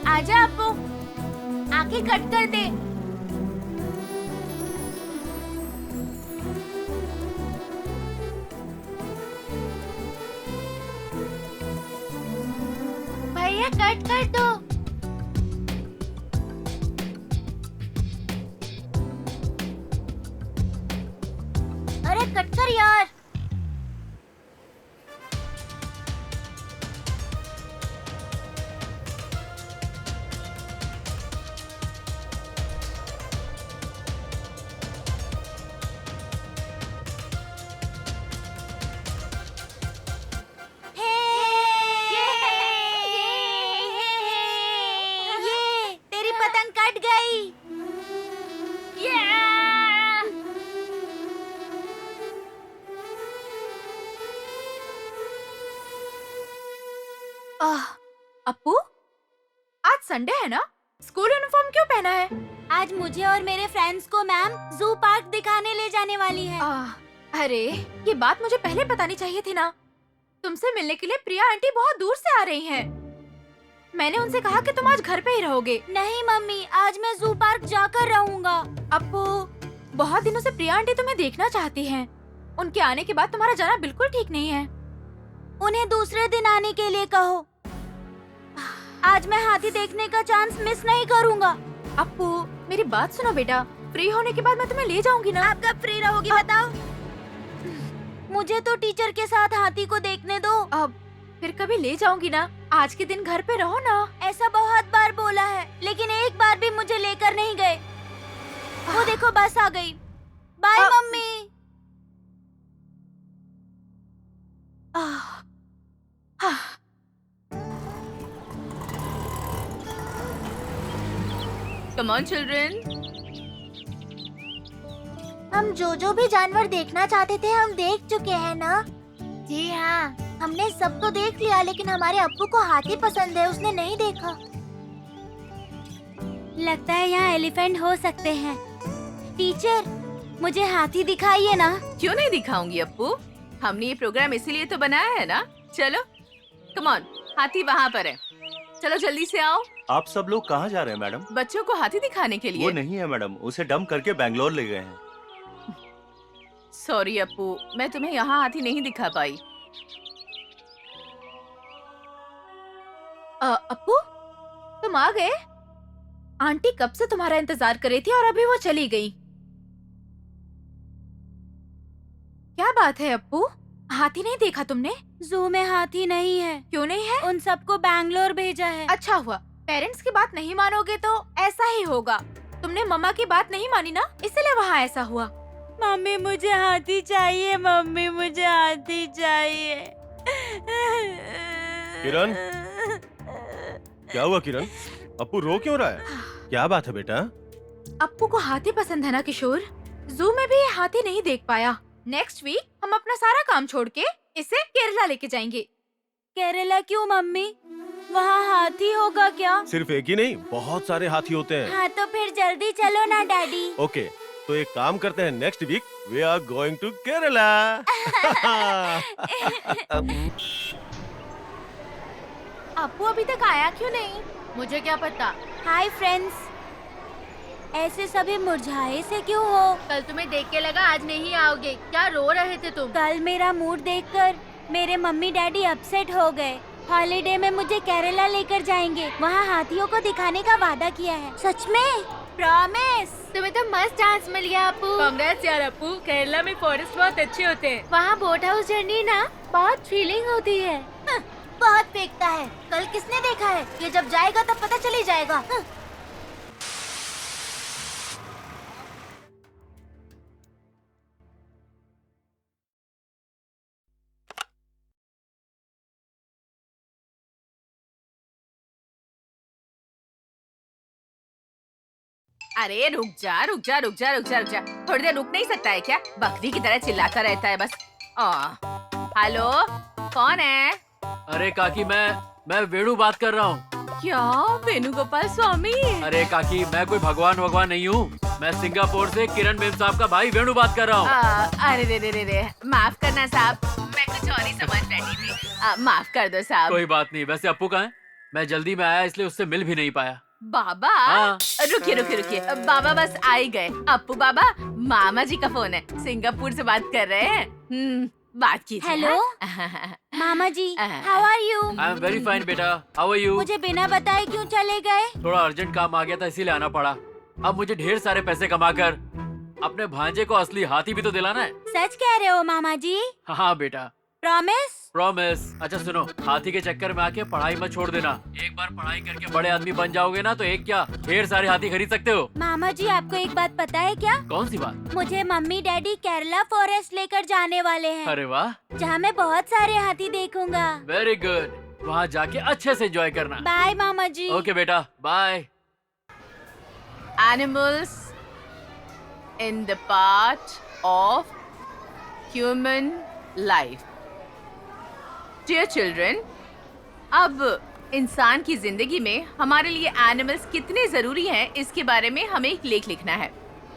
आजा अप्पू, आंखें कट कर दे। भैया कट कर दो। अरे कट कर यार। ये तेरी पतंग कट गई। अप्पू, आज संडे है ना? स्कूल यूनिफॉर्म क्यों पहना है? आज मुझे और मेरे फ्रेंड्स को मैम जू पार्क दिखाने ले जाने वाली है। अरे, ये बात मुझे पहले बतानी चाहिए थी ना। तुमसे मिलने के लिए प्रिया आंटी बहुत दूर से आ रही हैं। मैंने उनसे कहा कि तुम आज घर पे ही रहोगे। नहीं मम्मी, आज मैं जू पार्क जाकर रहूंगा। अप्पू, बहुत दिनों से प्रिया आंटी तुम्हें देखना चाहती हैं। उनके आने के बाद तुम्हारा जाना बिल्कुल ठीक नहीं है। उन्हें दूसरे दिन आने के लिए कहो। आज मैं हाथी देखने का चांस मिस नहीं करूंगा। अप्पू, मेरी बात सुनो बेटा। फ्री होने के बाद मैं तुम्हें ले जाऊंगी ना। आप कब फ्री रहोगी बताओ? मुझे तो टीचर के साथ हाथी को देखने दो। अब फिर कभी ले जाऊंगी ना, आज के दिन घर पे रहो ना। ऐसा बहुत बार बोला है, लेकिन एक बार भी मुझे लेकर नहीं गए। वो देखो बस आ गई। Bye mummy. Come on children. हम जो भी जानवर देखना चाहते थे हम देख चुके हैं ना। जी हाँ, हमने सब तो देख लिया, लेकिन हमारे अप्पू को हाथी पसंद है, उसने नहीं देखा। लगता है यहाँ एलिफेंट हो सकते हैं। टीचर, मुझे हाथी दिखाइए ना। क्यों नहीं दिखाऊंगी अप्पू, हमने ये प्रोग्राम इसीलिए तो बनाया है ना। चलो कम ऑन, हाथी वहाँ पर है, चलो जल्दी से आओ। आप सब लोग कहाँ जा रहे हैं मैडम? बच्चों को हाथी दिखाने के वो लिए। नहीं है मैडम, उसे डंप करके बैंगलोर ले गए हैं। सॉरी अप्पू, मैं तुम्हें यहाँ हाथी नहीं दिखा पाई। अप्पू, तुम आ गए? आंटी कब से तुम्हारा इंतजार कर रही थी और अभी वो चली गई। क्या बात है अप्पू, हाथी नहीं देखा तुमने? जू में हाथी नहीं है। क्यों नहीं है? उन सबको बैंगलोर भेजा है। अच्छा हुआ, पेरेंट्स की बात नहीं मानोगे तो ऐसा ही होगा। तुमने मम्मा की बात नहीं मानी ना, इसलिए वहाँ ऐसा हुआ। मम्मी मुझे हाथी चाहिए, मम्मी मुझे हाथी चाहिए। किरण, क्या हुआ किरण? अप्पू रो क्यों रहा है? क्या बात है बेटा? अप्पू को हाथी पसंद है ना किशोर, जू में भी ये हाथी नहीं देख पाया। नेक्स्ट वीक हम अपना सारा काम छोड़ के इसे केरला लेके जाएंगे। केरला क्यों मम्मी? वहाँ हाथी होगा क्या? सिर्फ एक ही नहीं, बहुत सारे हाथी होते हैं। हाँ तो फिर जल्दी चलो ना डैडी। ओके, तो एक काम करते हैं, next week we are going to Kerala. Appu अभी तक आया क्यों नहीं? मुझे क्या पता। हाय फ्रेंड्स, ऐसे सभी मुरझाए से क्यों हो? कल तुम्हें देख के लगा आज नहीं आओगे। क्या रो रहे थे तुम? कल मेरा मूड देखकर मेरे मम्मी डैडी अपसेट हो गए। हॉलीडे में मुझे केरला लेकर जाएंगे, वहाँ हाथियों को दिखाने का वादा किया है। सच में? प्रॉमिस। तुम्हें तो मस्त डांस मिल गया अप्पू। कांग्रेस यार अप्पू, केरला में फॉरेस्ट बहुत अच्छे होते हैं। वहाँ बोट हाउस जर्नी ना बहुत फीलिंग होती है। बहुत फेंकता है। कल किसने देखा है? ये जब जाएगा तब पता चली जाएगा। अरे रुक जा रुक जा रुक जा रुक जा रुक जा, थोड़ी देर रुक नहीं सकता है क्या? बकरी की तरह चिल्लाता रहता है बस। हेलो, कौन है? अरे काकी, मैं वेणु बात कर रहा हूँ। क्या वेणुगोपाल स्वामी? अरे काकी, मैं कोई भगवान नहीं हूँ। मैं सिंगापुर से किरण मेम साहब का भाई वेणु बात कर रहा हूँ। अरे रे, माफ करना साहब, मैं कुछ और ही समझ बैठी थी। माफ कर दो साहब। कोई बात नहीं। वैसे अप्पू कहाँ है? मैं जल्दी में आया इसलिए उससे मिल भी नहीं पाया। बाबा? हाँ। रुकिए, बाबा बस आ ही गए। अप्पू बाबा, मामा जी का फोन है, सिंगापुर से बात कर रहे हैं। बात कीजिए। हेलो मामा जी, how are you? I am very fine बेटा, हाउ आर यू? मुझे बिना बताए क्यों चले गए? थोड़ा अर्जेंट काम आ गया था इसीलिए आना पड़ा। अब मुझे ढेर सारे पैसे कमाकर अपने भांजे को असली हाथी भी तो दिलाना है। सच कह रहे हो मामा जी? हाँ बेटा, प्रॉमिस? प्रॉमिस। अच्छा सुनो, हाथी के चक्कर में आके पढ़ाई मत छोड़ देना। एक बार पढ़ाई करके बड़े आदमी बन जाओगे ना तो एक क्या ढेर सारे हाथी खरीद सकते हो। मामा जी, आपको एक बात पता है क्या? कौन सी बात? मुझे मम्मी डैडी केरला फॉरेस्ट लेकर जाने वाले हैं, अरे वाह, जहाँ मैं बहुत सारे हाथी देखूंगा। Very good. वहाँ जाके अच्छे से एंजॉय करना। बाय मामा जी। ओके बेटा, bye. Animals in the part of human life. Dear children, अब इंसान की जिंदगी में हमारे लिए एनिमल्स कितने जरूरी हैं इसके बारे में हमें एक लेख लिखना है।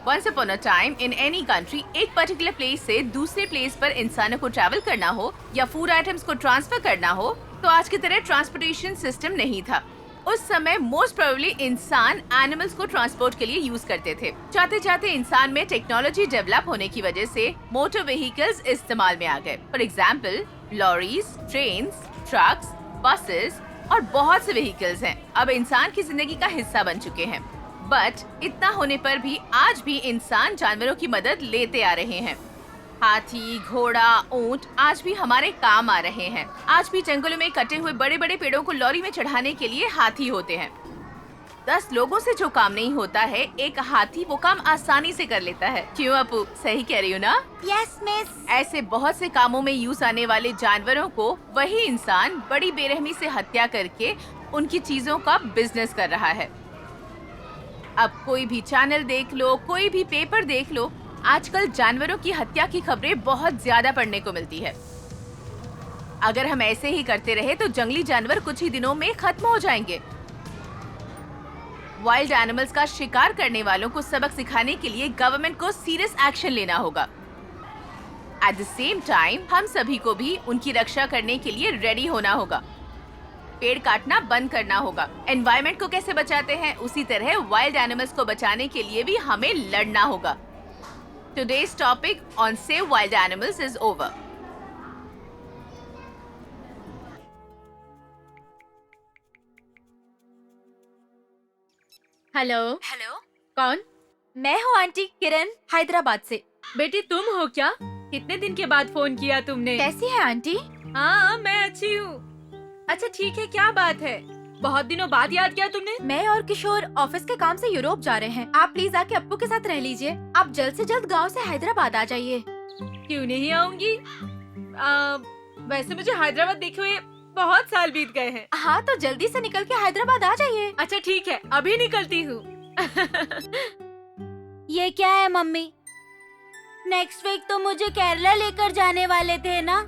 Once upon a time in any country, एक पर्टिकुलर प्लेस से दूसरे प्लेस पर इंसानों को ट्रैवल करना हो या फूड आइटम्स को ट्रांसफर करना हो तो आज की तरह ट्रांसपोर्टेशन सिस्टम नहीं था। उस समय मोस्ट प्रोबेबली इंसान एनिमल्स को ट्रांसपोर्ट के लिए यूज करते थे। जाते जाते इंसान में टेक्नोलॉजी डेवलप होने की वजह से मोटर व्हीकल्स इस्तेमाल में आ गए। For example lorries, trains, trucks, buses और बहुत से व्हीकल्स हैं अब इंसान की जिंदगी का हिस्सा बन चुके हैं। बट इतना होने पर भी आज भी इंसान जानवरों की मदद लेते आ रहे हैं। हाथी, घोड़ा, ऊंट आज भी हमारे काम आ रहे हैं। आज भी जंगलों में कटे हुए बड़े बड़े पेड़ों को लॉरी में चढ़ाने के लिए हाथी होते हैं। 10 लोगों से जो काम नहीं होता है, एक हाथी वो काम आसानी से कर लेता है। क्यों अपू, सही कह रही हूँ ना? Yes miss. ऐसे बहुत से कामों में यूज आने वाले जानवरों को वही इंसान बड़ी बेरहमी से हत्या करके उनकी चीजों का बिजनेस कर रहा है। अब कोई भी चैनल देख लो, कोई भी पेपर देख लो, आजकल जानवरों की हत्या की खबरें बहुत ज्यादा पढ़ने को मिलती है। अगर हम ऐसे ही करते रहे तो जंगली जानवर कुछ ही दिनों में खत्म हो जाएंगे। वाइल्ड एनिमल्स का शिकार करने वालों को सबक सिखाने के लिए गवर्नमेंट को सीरियस एक्शन लेना होगा। एट द सेम टाइम हम सभी को भी उनकी रक्षा करने के लिए रेडी होना होगा। पेड़ काटना बंद करना होगा। एनवायरनमेंट को कैसे बचाते हैं, उसी तरह वाइल्ड एनिमल्स को बचाने के लिए भी हमें लड़ना होगा। Today's topic on Save Wild Animals is over. Hello. कौन? मैं हूँ आंटी किरण, हैदराबाद से। बेटी तुम हो क्या? कितने दिन के बाद फोन किया तुमने? कैसी है आंटी? हाँ मैं अच्छी हूँ। अच्छा ठीक है, क्या बात है? बहुत दिनों बाद याद किया तुमने। मैं और किशोर ऑफिस के काम से यूरोप जा रहे हैं। आप प्लीज आके अप्पू के साथ रह लीजिए। आप जल्द से जल्द गांव से हैदराबाद आ जाइए। क्यों नहीं आऊंगी? वैसे मुझे हैदराबाद देखे हुए बहुत साल बीत गए हैं। हाँ तो जल्दी से निकल के हैदराबाद आ जाइए। अच्छा ठीक है, अभी निकलती हूँ। ये क्या है मम्मी? नेक्स्ट वीक तो मुझे केरला लेकर जाने वाले थे ना।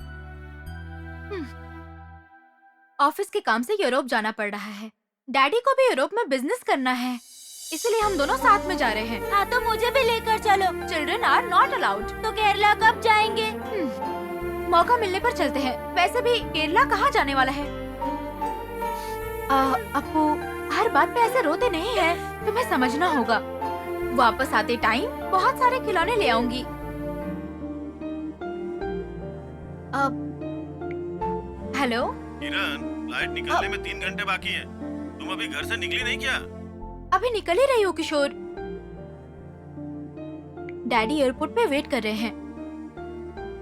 ऑफिस के काम से यूरोप जाना पड़ रहा है। डैडी को भी यूरोप में बिजनेस करना है, इसलिए हम दोनों साथ में जा रहे हैं। हाँ तो मुझे भी लेकर चलो। Children are not allowed. तो केरला कब जाएंगे? मौका मिलने पर चलते हैं। वैसे भी केरला कहाँ जाने वाला है? अप्पू हर बात पे ऐसे रोते नहीं हैं, तुम्हें समझना होगा। वापस आते टाइम बहुत सारे खिलौने ले आऊंगी। हेलो किरण, फ्लाइट निकलने में 3 घंटे बाकी है। तुम अभी घर से निकली नहीं क्या? अभी निकल ही रही हूँ किशोर। डैडी एयरपोर्ट पे वेट कर रहे हैं।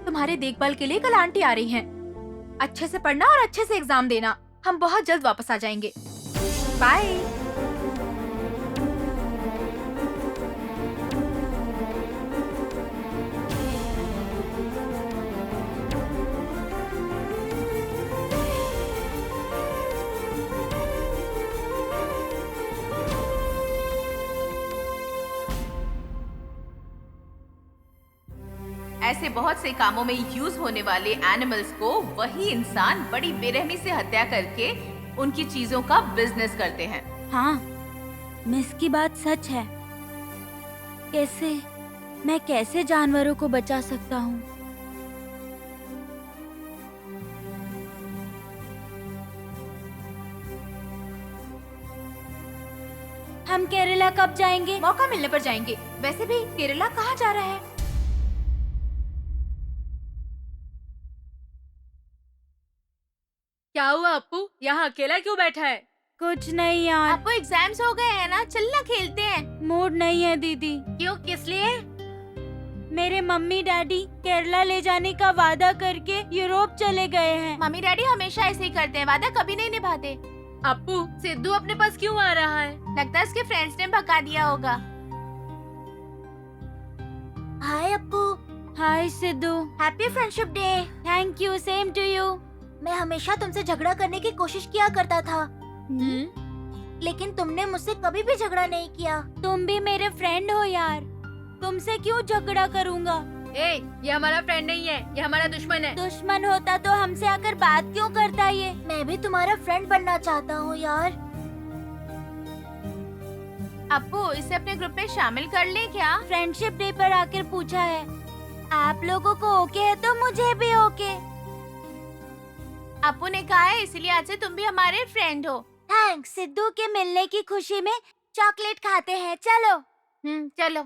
तुम्हारे देखभाल के लिए कल आंटी आ रही हैं। अच्छे से पढ़ना और अच्छे से एग्जाम देना। हम बहुत जल्द वापस आ जाएंगे। बाय। ऐसे बहुत से कामों में यूज होने वाले एनिमल्स को वही इंसान बड़ी बेरहमी से हत्या करके उनकी चीजों का बिजनेस करते हैं। हाँ मिस की बात सच है। मैं कैसे जानवरों को बचा सकता हूँ? हम केरला कब जाएंगे? मौका मिलने पर जाएंगे। वैसे भी केरला कहाँ जा रहा है? क्या हुआ अप्पू, यहाँ अकेला क्यों बैठा है? कुछ नहीं यार। आपको एग्जाम्स हो गए हैं ना, चलना खेलते हैं। मूड नहीं है दीदी। क्यों, किस लिए? मेरे मम्मी डैडी केरला ले जाने का वादा करके यूरोप चले गए हैं। मम्मी डैडी हमेशा ऐसे ही करते हैं, वादा कभी नहीं निभाते। अप्पू, सिद्धू अपने पास क्यों आ रहा है? लगता है उसके फ्रेंड्स ने भगा दिया होगा। Hi Appu. Hi Siddhu. Happy friendship day. Thank you, same to you. मैं हमेशा तुमसे झगड़ा करने की कोशिश किया करता था, लेकिन तुमने मुझसे कभी भी झगड़ा नहीं किया। तुम भी मेरे फ्रेंड हो यार, तुमसे क्यों झगड़ा करूँगा? ये हमारा फ्रेंड नहीं है, ये हमारा दुश्मन है। दुश्मन होता तो हमसे आकर बात क्यों करता ये? मैं भी तुम्हारा फ्रेंड बनना चाहता हूँ यार। अप्पू, इसे अपने ग्रुप में शामिल कर ले क्या? फ्रेंडशिप डे पर आकर पूछा है। आप लोगों को ओके है तो मुझे भी ओके। अप्पू ने कहा है, इसलिए आज से तुम भी हमारे फ्रेंड हो। थैंक्स। सिद्धू के मिलने की खुशी में चॉकलेट खाते हैं, चलो। चलो।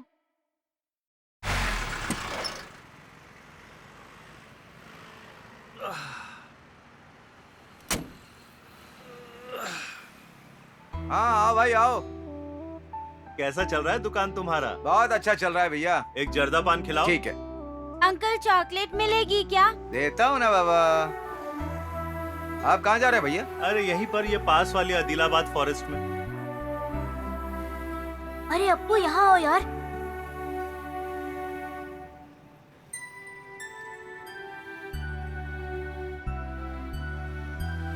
हाँ आओ भाई आओ। कैसा चल रहा है दुकान तुम्हारा? बहुत अच्छा चल रहा है भैया। एक जर्दा पान खिलाओ। ठीक है। अंकल चॉकलेट मिलेगी क्या? देता हूँ ना बाबा। आप कहाँ जा रहे हैं भैया? अरे यहीं पर, ये पास वाली आदिलाबाद फॉरेस्ट में। अरे अप्पू यहाँ आओ यार।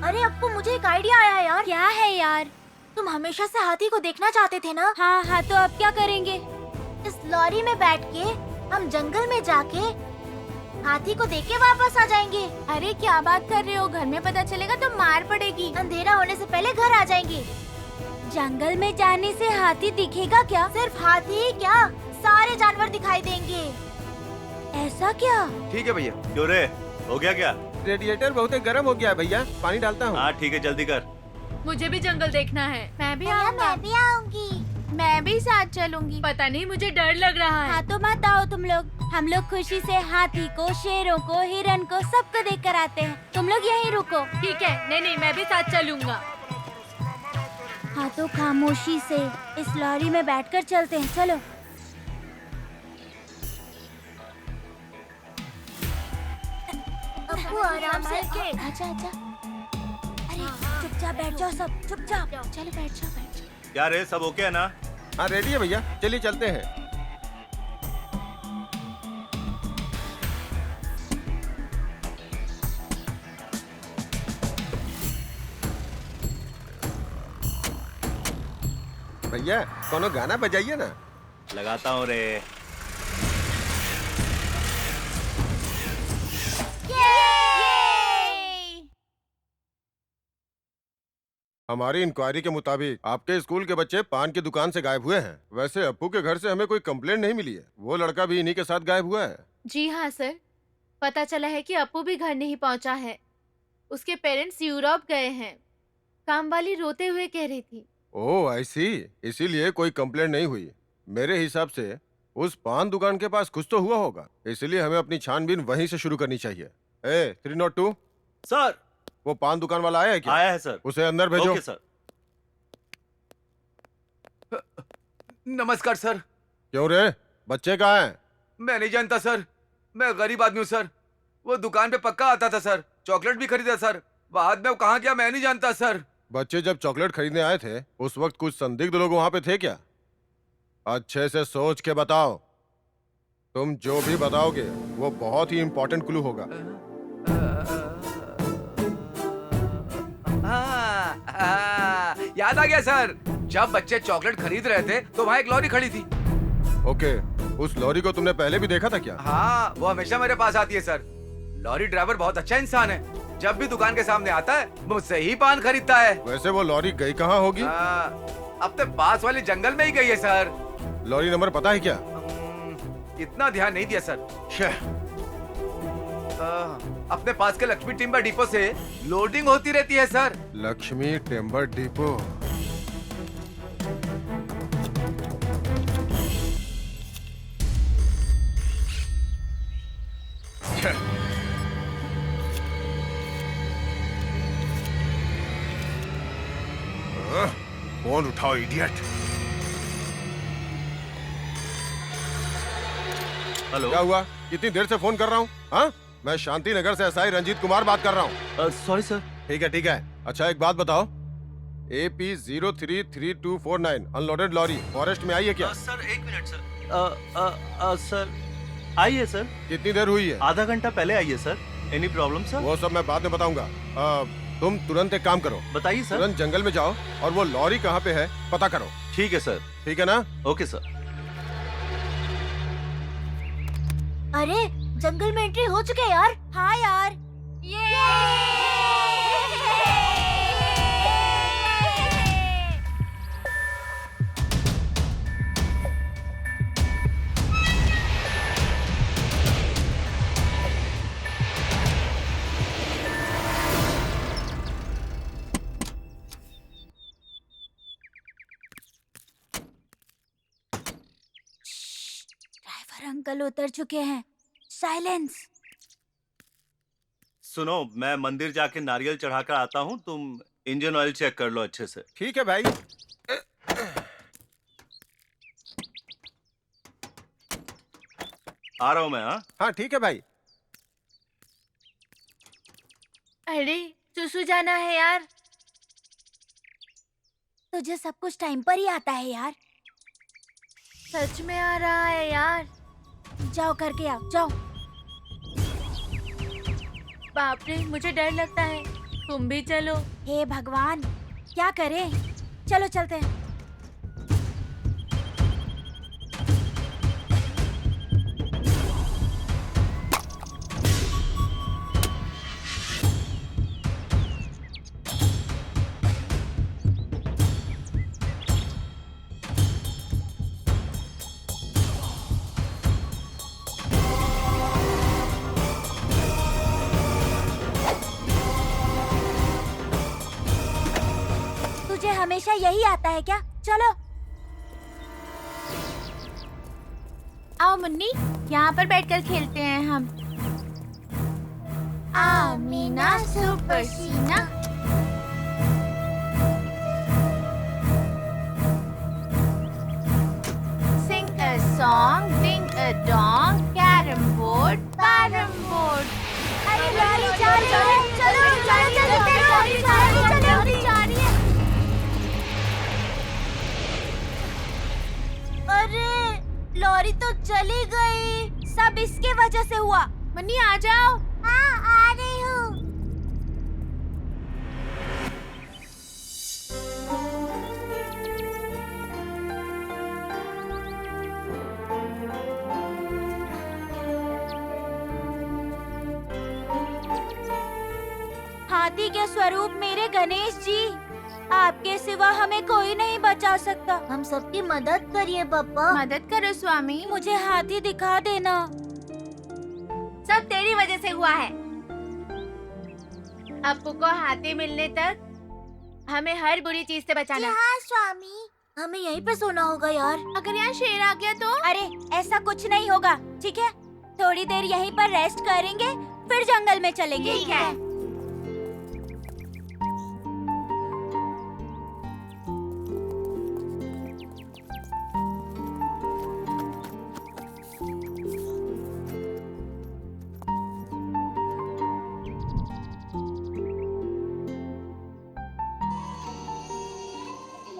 अरे अप्पू मुझे एक आइडिया आया है यार। क्या है यार? तुम हमेशा से हाथी को देखना चाहते थे ना? हाँ हाँ, तो अब क्या करेंगे? इस लॉरी में बैठ के हम जंगल में जाके हाथी को देख के वापस आ जाएंगे। अरे क्या बात कर रहे हो? घर में पता चलेगा तो मार पड़ेगी। अंधेरा होने से पहले घर आ जाएंगे। जंगल में जाने से हाथी दिखेगा क्या? सिर्फ हाथी ही क्या, सारे जानवर दिखाई देंगे। ऐसा क्या? ठीक है भैया। क्यों रे, हो गया क्या? रेडिएटर बहुत गर्म हो गया है भैया, पानी डालता हूँ। हाँ ठीक है, जल्दी कर। मुझे भी जंगल देखना है। मैं भी भैया आऊंगा। मैं भी आऊंगी। मैं भी साथ चलूंगी। पता नहीं, मुझे डर लग रहा है। हाँ तो मत आओ तुम लोग। हम लोग खुशी से हाथी को, शेरों को, हिरन को सबको देख कर आते हैं। तुम लोग यहीं रुको। ठीक है। नहीं, मैं भी साथ चलूंगा। हाँ तो खामोशी से इस लॉरी में बैठकर चलते हैं। चलो। अप्पू आराम से। आजा आजा। अरे चुपचाप बैठ जाओ सब, चुपचाप। चलो बैठ जाओ, बैठ जाओ। क्या रे, सब ओके है ना? हाँ रेडी है भैया, चलिए चलते हैं। भैया कोनो गाना बजाइए ना। लगाता हूँ रे। हमारी इंक्वायरी के मुताबिक आपके स्कूल के बच्चे पान की दुकान से गायब हुए हैं। वैसे अप्पू के घर से हमें कोई कंप्लेंट नहीं मिली है। वो लड़का भी इन्हीं के साथ गायब हुआ है। जी हाँ सर, पता चला है कि अप्पू भी घर नहीं पहुंचा है। उसके पेरेंट्स यूरोप गए हैं। काम वाली रोते हुए कह रही थी। ओह आई सी, इसीलिए कोई कंप्लेंट नहीं हुई। मेरे हिसाब से उस पान दुकान के पास कुछ तो हुआ होगा, इसलिए हमें अपनी छानबीन वहीं से शुरू करनी चाहिए। 302 सर। वो पान दुकान वाला आया है क्या? आया है सर। उसे अंदर भेजो। Okay sir. नमस्कार सर। क्यों रे, बच्चे कहाँ हैं? मैं नहीं जानता सर, मैं गरीब आदमी हूँ सर। वो दुकान पे पक्का आता था सर, चॉकलेट भी खरीदा सर। बाद में वो कहाँ गया मैं नहीं जानता सर। बच्चे जब चॉकलेट खरीदने आए थे उस वक्त कुछ संदिग्ध लोग वहां पे थे क्या? अच्छे से सोच के बताओ। तुम जो भी बताओगे वो बहुत ही इंपॉर्टेंट क्लू होगा। याद आ गया सर, जब बच्चे चॉकलेट खरीद रहे थे तो वहाँ एक लॉरी खड़ी थी। ओके, उस लॉरी को तुमने पहले भी देखा था क्या? हाँ, वो हमेशा मेरे पास आती है सर। लॉरी ड्राइवर बहुत अच्छा इंसान है, जब भी दुकान के सामने आता है मुझसे ही पान खरीदता है। वैसे वो लॉरी गई कहाँ होगी? अपने पास वाले जंगल में ही गई है सर। लॉरी नंबर पता है क्या? इतना ध्यान नहीं दिया सर। अपने पास के लक्ष्मी टिम्बर डिपो से लोडिंग होती रहती है sir. Lakshmi timber depot. Phone उठाओ इडियट। हेलो। क्या हुआ? कितनी देर से फोन कर रहा हूँ? हाँ, मैं शांति नगर से एसआई रंजीत कुमार बात कर रहा हूँ। Sorry sir. ठीक है। अच्छा एक बात बताओ, AP 033249 अनलोडेड लॉरी फॉरेस्ट में आई है क्या? सर एक मिनट सर। सर आई है सर। कितनी देर हुई है? आधा घंटा पहले आई है सर। Any problem sir? वो सब मैं बाद में बताऊंगा। तुम तुरंत एक काम करो, बताइए सर। तुरंत जंगल में जाओ और वो लॉरी कहाँ पे है पता करो। ठीक है सर। ठीक है ना? Okay sir. अरे जंगल में एंट्री हो चुके यार। हाँ यार। ड्राइवर अंकल उतर चुके हैं। साइलेंस। सुनो, मैं मंदिर जाके नारियल चढ़ाकर आता हूँ, तुम इंजन ऑयल चेक कर लो अच्छे से। ठीक है भाई। आ रहा हूँ मैं। हाँ हाँ ठीक है भाई। अरे सुसु जाना है यार। तुझे सब कुछ टाइम पर ही आता है यार। सच में आ रहा है यार। जाओ करके आओ, जाओ। बाप रे, मुझे डर लगता है। तुम भी चलो। हे भगवान, क्या करें? चलो चलते हैं। तुझे हमेशा यही आता है क्या? चलो। आओ मुन्नी, यहाँ पर बैठकर खेलते हैं हम। आओ मीना सुपर सीना। Sing a song, ding a dong, carrom board, carrom board. अरे लॉरी जा रही है, चलो चलो चलो लॉरी जा रही है। अरे लॉरी तो चली गई। सब इसके वजह से हुआ। मन्नी आ जाओ। हाँ आ रही हूँ। हाथी के स्वरूप मेरे गणेश जी, आपके सिवा हमें कोई नहीं बचा सकता। हम सबकी मदद करिए पापा। मदद करो स्वामी। मुझे हाथी दिखा देना। सब तेरी वजह से हुआ है। अप्पू को हाथी मिलने तक हमें हर बुरी चीज से बचाना। हाँ स्वामी, हमें यहीं पे सोना होगा यार। अगर यहाँ शेर आ गया तो? अरे ऐसा कुछ नहीं होगा, ठीक है? थोड़ी देर यहीं पर रेस्ट करेंगे, फिर जंगल में चलेंगे। ठीक है।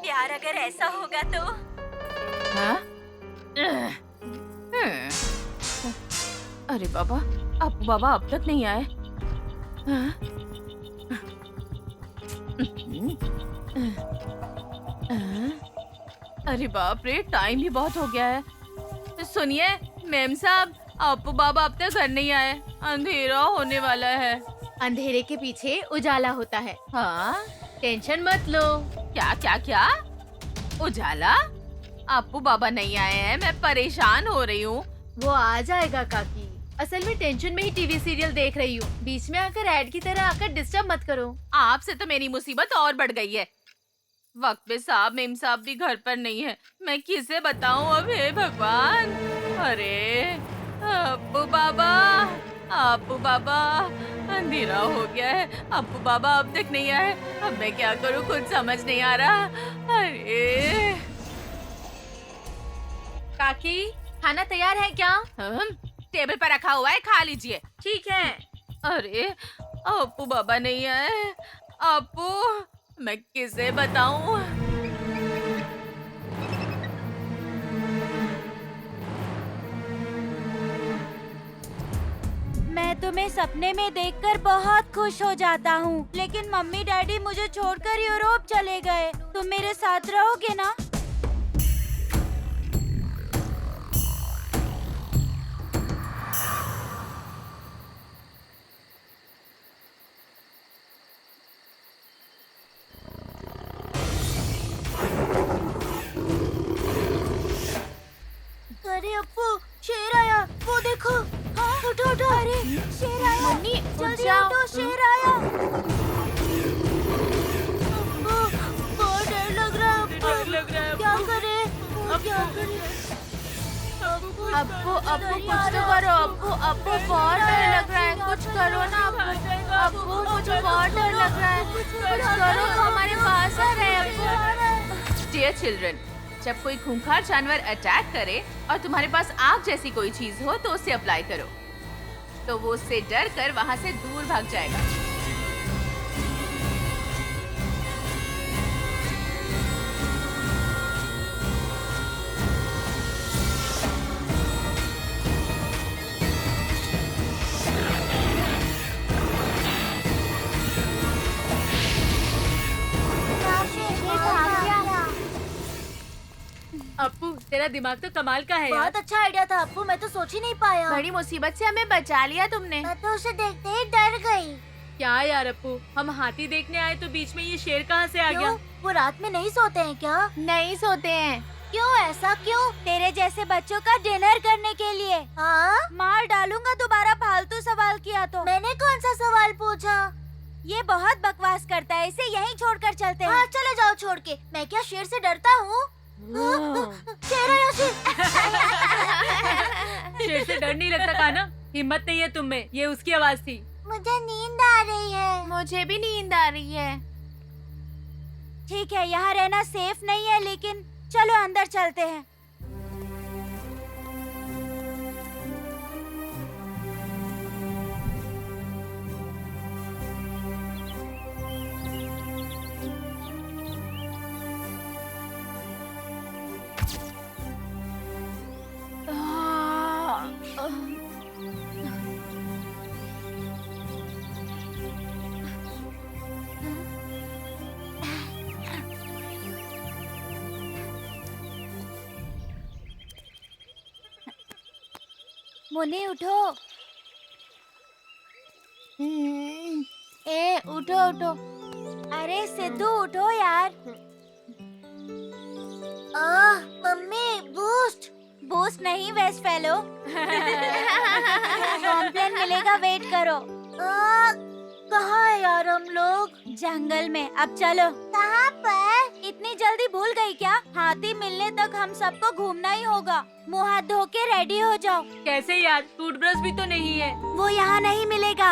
यार अगर ऐसा होगा तो? हाँ? अरे बाबा, अब बाबा अब तक नहीं आए। हाँ? अरे बाप रे, टाइम भी बहुत हो गया है। सुनिए मैम साहब, अप्पू बाबा अब तक घर नहीं आए। अंधेरा होने वाला है। अंधेरे के पीछे उजाला होता है। हाँ? टेंशन मत लो। क्या क्या क्या? उजाला? अप्पू बाबा नहीं आए हैं, मैं परेशान हो रही हूँ। वो आ जाएगा काकी। असल में टेंशन में ही टीवी सीरियल देख रही हूँ। बीच में आकर ऐड की तरह आकर डिस्टर्ब मत करो। आपसे तो मेरी मुसीबत और बढ़ गई है। वक्त पे साहब मेम साहब भी घर पर नहीं है। मैं किसे बताऊँ अब? हे भगवान। अरे अप्पू बाबा, अप्पू बाबा, अंधेरा हो गया है। अप्पू बाबा अब तक नहीं आए। अब मैं क्या करूँ, कुछ समझ नहीं आ रहा। अरे काकी, खाना तैयार है क्या? टेबल पर रखा हुआ है, खा लीजिए। ठीक है। अरे अप्पू बाबा नहीं आए। अप्पू, मैं किसे बताऊं? मैं तुम्हें सपने में देखकर बहुत खुश हो जाता हूँ, लेकिन मम्मी डैडी मुझे छोड़कर यूरोप चले गए। तुम मेरे साथ रहोगे ना? अरे अप्पू, शेर आया। वो देखो। हाँ? उठो उठो। अरे शेर आया। मम्मी, जल्दी जाओ। उठो, शेर आया। अप्पू, बहुत डर लग रहा है। क्या करे? क्या करे? अप्पू, अप्पू कुछ तो करो। अप्पू, अप्पू बहुत डर लग रहा है। कुछ करो ना अप्पू। अप्पू मुझे बहुत डर लग रहा है। कुछ करो, हमारे पास आ रहे हैं अप्पू। Dear children, जब कोई खूंखार जानवर अटैक करे और तुम्हारे पास आग जैसी कोई चीज हो तो उसे अप्लाई करो, तो वो उससे डर कर वहाँ से दूर भाग जाएगा। अप्पू, तेरा दिमाग तो कमाल का है यार। बहुत अच्छा आइडिया था अप्पू, मैं तो सोच ही नहीं पाया। बड़ी मुसीबत से हमें बचा लिया तुमने। मैं तो उसे देखते ही डर गई। क्या यार अप्पू, हम हाथी देखने आए तो बीच में ये शेर कहाँ से आ गया? क्यों? वो रात में नहीं सोते हैं क्या? नहीं सोते हैं। क्यों ऐसा क्यों? तेरे जैसे बच्चों का डिनर करने के लिए। हाँ? मार डालूंगा दोबारा फालतू सवाल किया तो। मैंने कौन सा सवाल पूछा? ये बहुत बकवास करता है, इसे यहीं छोड़कर चलते हैं। हाँ, चले जाओ छोड़ के। मैं क्या शेर से डरता हूँ? शेर है या शेर? शेर से डर नहीं लगता काना? हिम्मत नहीं है तुम में, ये उसकी आवाज थी। मुझे नींद आ रही है। मुझे भी नींद आ रही है। ठीक है, यहाँ रहना सेफ नहीं है, लेकिन चलो अंदर चलते हैं। मुन्नी उठो। ए उठो उठो। अरे सिद्धू उठो यार। Mummy boost. बूस्ट नहीं वेस्ट फेलो। कॉम्प्लेन मिलेगा, वेट करो। कहाँ है यार हम लोग? जंगल में। अब चलो। कहाँ पर? इतनी जल्दी भूल गई क्या? हाथी मिलने तक हम सबको घूमना ही होगा। मुँह हाथ धो के रेडी हो जाओ। कैसे यार, टूथब्रश भी तो नहीं है। वो यहाँ नहीं मिलेगा।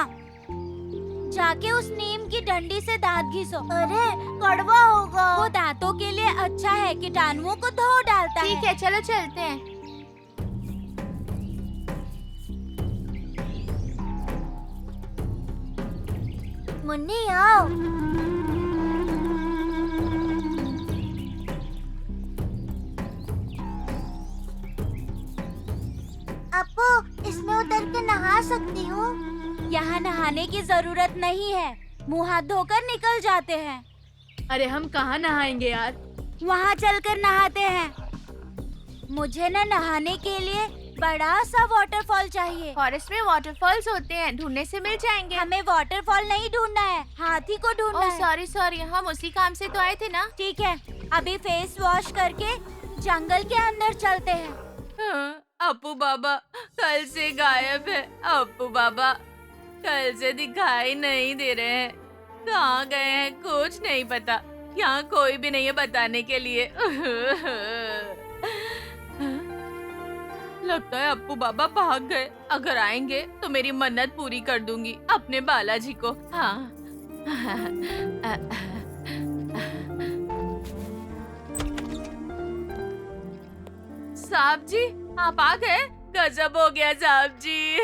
जाके उस नीम की डंडी से दांत घिसो। अरे कड़वा होगा। वो दांतों के लिए अच्छा है, कीटाणुओं को धो डालता है। ठीक है, चलो चलते हैं। मुन्नी आओ। अपू, इसमें उतर के नहा सकती हूँ? यहाँ नहाने की जरूरत नहीं है, मुँह हाथ धोकर निकल जाते हैं। अरे हम कहाँ नहाएंगे यार? वहाँ चलकर नहाते हैं। मुझे न नहाने के लिए बड़ा सा वाटरफॉल चाहिए। फॉरेस्ट में वाटरफॉल्स होते हैं, ढूंढने से मिल जाएंगे। हमें वाटरफॉल नहीं ढूंढना है, हाथी को ढूंढना है। सॉरी सॉरी, हम उसी काम से तो आए थे ना। ठीक है, अभी फेस वॉश करके जंगल के अंदर चलते हैं। अप्पू बाबा कल से गायब है। अप्पू बाबा कल से दिखाई नहीं दे रहे हैं। कहाँ गए हैं कुछ नहीं पता। यहाँ कोई भी नहीं है बताने के लिए। लगता है अप्पू बाबा भाग गए। अगर आएंगे तो मेरी मन्नत पूरी कर दूंगी अपने बालाजी को। हाँ। साहब जी, आप आ गए? गजब हो गया साहब जी।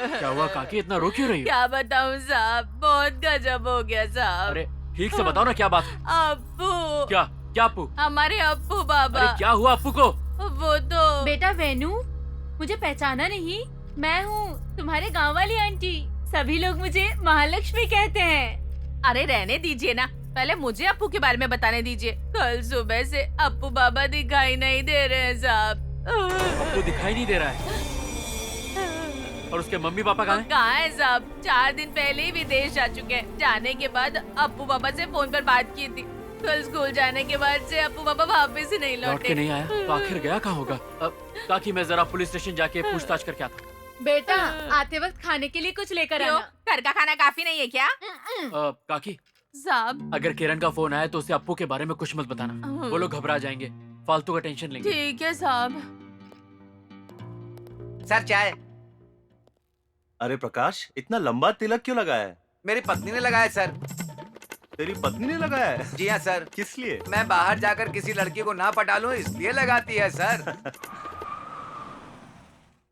क्या हुआ काकी, इतना रो क्यों रही हो? क्या बताऊं साहब, बहुत गजब हो गया साहब। अरे ठीक से बताओ ना, क्या बात? अप्पू। क्या क्या अप्पू? हमारे अप्पू बाबा। अरे क्या हुआ अप्पू को? वो तो बेटा वेनू, मुझे पहचाना नहीं? मैं हूँ तुम्हारे गांव वाली आंटी। सभी लोग मुझे महालक्ष्मी कहते हैं। अरे रहने दीजिए ना, पहले मुझे अप्पू के बारे में बताने दीजिए। कल सुबह से अप्पू बाबा दिखाई नहीं दे रहे हैं साहब। अप्पू दिखाई नहीं दे रहा है? और उसके मम्मी पापा कहाँ हैं? कहाँ है साहब? 4 दिन पहले ही विदेश जा चुके हैं। जाने के बाद अप्पू बाबा से फोन पर बात की थी। कल स्कूल जाने के बाद से अप्पू बाबा वापस ही नहीं लौट के लौटे। नहीं आया तो आखिर गया कहाँ होगा? काकी मैं जरा पुलिस स्टेशन जाके पूछताछ करके आता। बेटा आते वक्त खाने के लिए कुछ लेकर क्यों? आना। घर का खाना काफी नहीं है क्या? काकी साहब अगर किरण का फोन आया तो उसे अप्पू के बारे में कुछ मत बताना। वो लोग घबरा जाएंगे, फालतू का टेंशन लेंगे। ठीक है साहब। सर चाय। अरे प्रकाश, इतना लंबा तिलक क्यों लगाया है? मेरी पत्नी ने लगाया सर। तेरी पत्नी ने लगाया है? जी हाँ सर। किस लिए? मैं बाहर जाकर किसी लड़की को ना पटा लूं इसलिए लगाती है सर।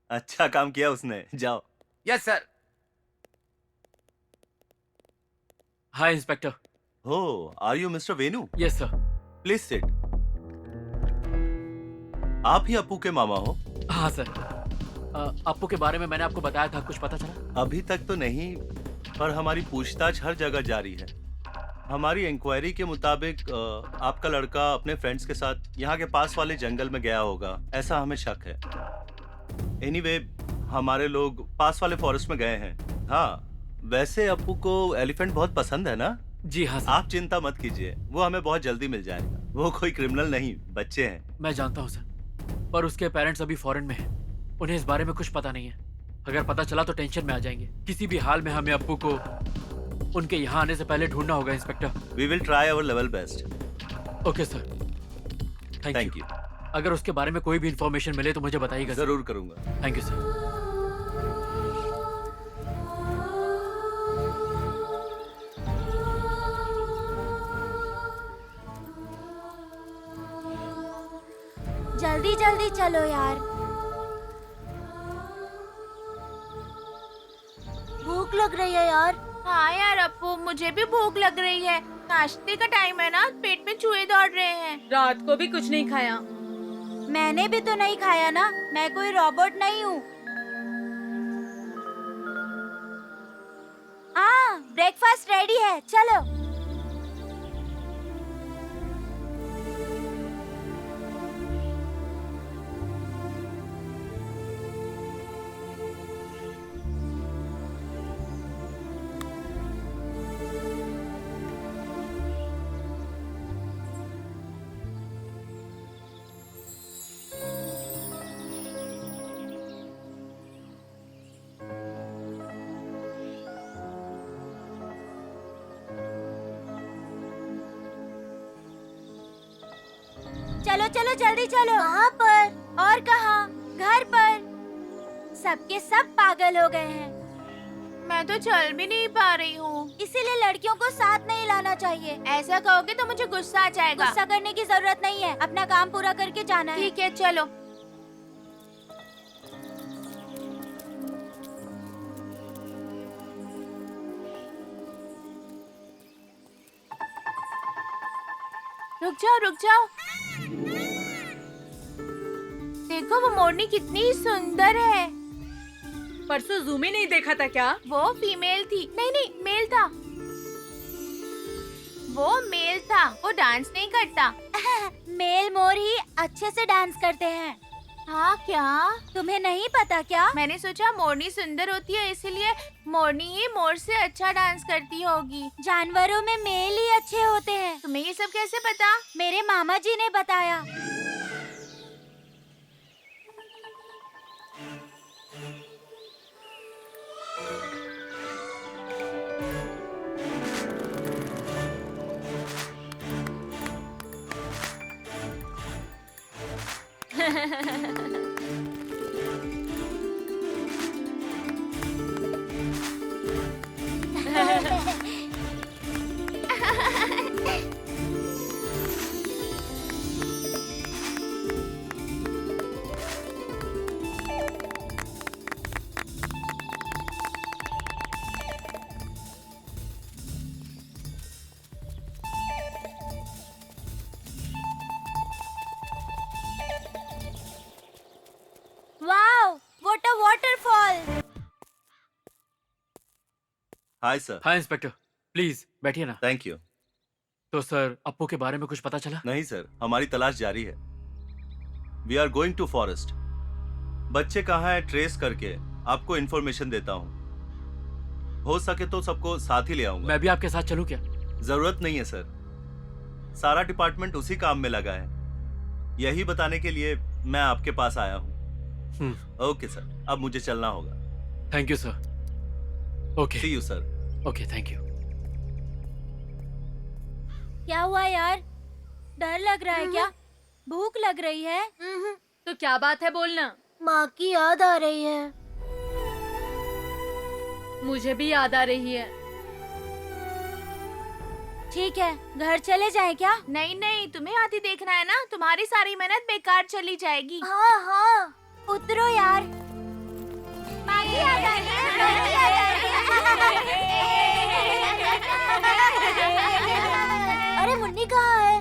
अच्छा काम किया उसने। जाओ। Yes sir. Hi inspector. Who, are you mister Venu? Yes sir. Please sit. आप ही अपू के मामा हो? हाँ सर। अप्पू के बारे में मैंने आपको बताया था, कुछ पता चला? अभी तक तो नहीं, पर हमारी पूछताछ हर जगह जारी है। हमारी इंक्वायरी के मुताबिक आपका लड़का अपने फ्रेंड्स के साथ यहाँ के पास वाले जंगल में गया होगा, ऐसा हमें शक है। एनीवे, हमारे लोग पास वाले फॉरेस्ट में गए हैं। हाँ, वैसे अप्पू को एलिफेंट बहुत पसंद है ना? जी हाँ सर। आप चिंता मत कीजिए, वो हमें बहुत जल्दी मिल जाएगा। वो कोई क्रिमिनल नहीं, बच्चे हैं। मैं जानता हूँ सर, पर उसके पेरेंट्स अभी फॉरेन में हैं। उन्हें इस बारे में कुछ पता नहीं है। अगर पता चला तो टेंशन में आ जाएंगे। किसी भी हाल में हमें अप्पू को उनके यहाँ आने से पहले ढूंढना होगा inspector. We will try our level best. Okay sir, thank you. अगर उसके बारे में कोई भी इंफॉर्मेशन मिले तो मुझे बताइएगा। जरूर करूंगा। Thank you sir. जल्दी जल्दी चलो यार, भूख लग रही है यार। हाँ यार अप्पू, मुझे भी भूख लग रही है। नाश्ते का टाइम है ना, पेट में चूहे दौड़ रहे हैं। रात को भी कुछ नहीं खाया। मैंने भी तो नहीं खाया ना, मैं कोई रोबोट नहीं हूँ। हाँ, ब्रेकफास्ट रेडी है, चलो। चलो चलो जल्दी चलो। कहाँ पर? और कहाँ? घर पर। सबके सब पागल हो गए हैं। मैं तो चल भी नहीं पा रही हूँ। इसीलिए लड़कियों को साथ नहीं लाना चाहिए। ऐसा कहोगे तो मुझे गुस्सा आ जाएगा। गुस्सा करने की जरूरत नहीं है, अपना काम पूरा करके जाना है। ठीक है, चलो। रुक जाओ, रुक जाओ। देखो वो मोरनी कितनी सुंदर है। परसों जू में नहीं देखा था क्या? वो फीमेल थी। नहीं नहीं, मेल था। वो मेल था, वो डांस नहीं करता। मेल मोर ही अच्छे से डांस करते हैं। हाँ क्या? तुम्हें नहीं पता क्या? मैंने सोचा मोरनी सुंदर होती है, इसीलिए मोरनी ही मोर से अच्छा डांस करती होगी। जानवरों में मेल ही अच्छे होते हैं। तुम्हें ये सब कैसे पता? मेरे मामा जी ने बताया। Wow, what a waterfall. Hi sir. हाँ इंस्पेक्टर, प्लीज बैठिए ना। Thank you. तो सर, अप्पू के बारे में कुछ पता चला? नहीं सर, हमारी तलाश जारी है। We are going to forest. बच्चे कहाँ है ट्रेस करके आपको इन्फॉर्मेशन देता हूँ। हो सके तो सबको साथ ही ले आऊंगा। मैं भी आपके साथ चलूं क्या? जरूरत नहीं है सर, सारा डिपार्टमेंट उसी काम में लगा है। यही बताने के लिए मैं आपके पास आया हूँ। ओके सर, अब मुझे चलना होगा। Thank you sir. Okay see you sir. Okay, thank you. क्या हुआ यार, डर लग रहा है क्या? भूख लग रही है? तो क्या बात है, बोलना। माँ की याद आ रही है। मुझे भी याद आ रही है। ठीक है, घर चले जाएं क्या? नहीं नहीं, तुम्हें हाथी देखना है ना, तुम्हारी सारी मेहनत बेकार चली जाएगी। हाँ हाँ, उतरो यार। मागी आ गई, मागी आ गई। अरे मुन्नी कहाँ है?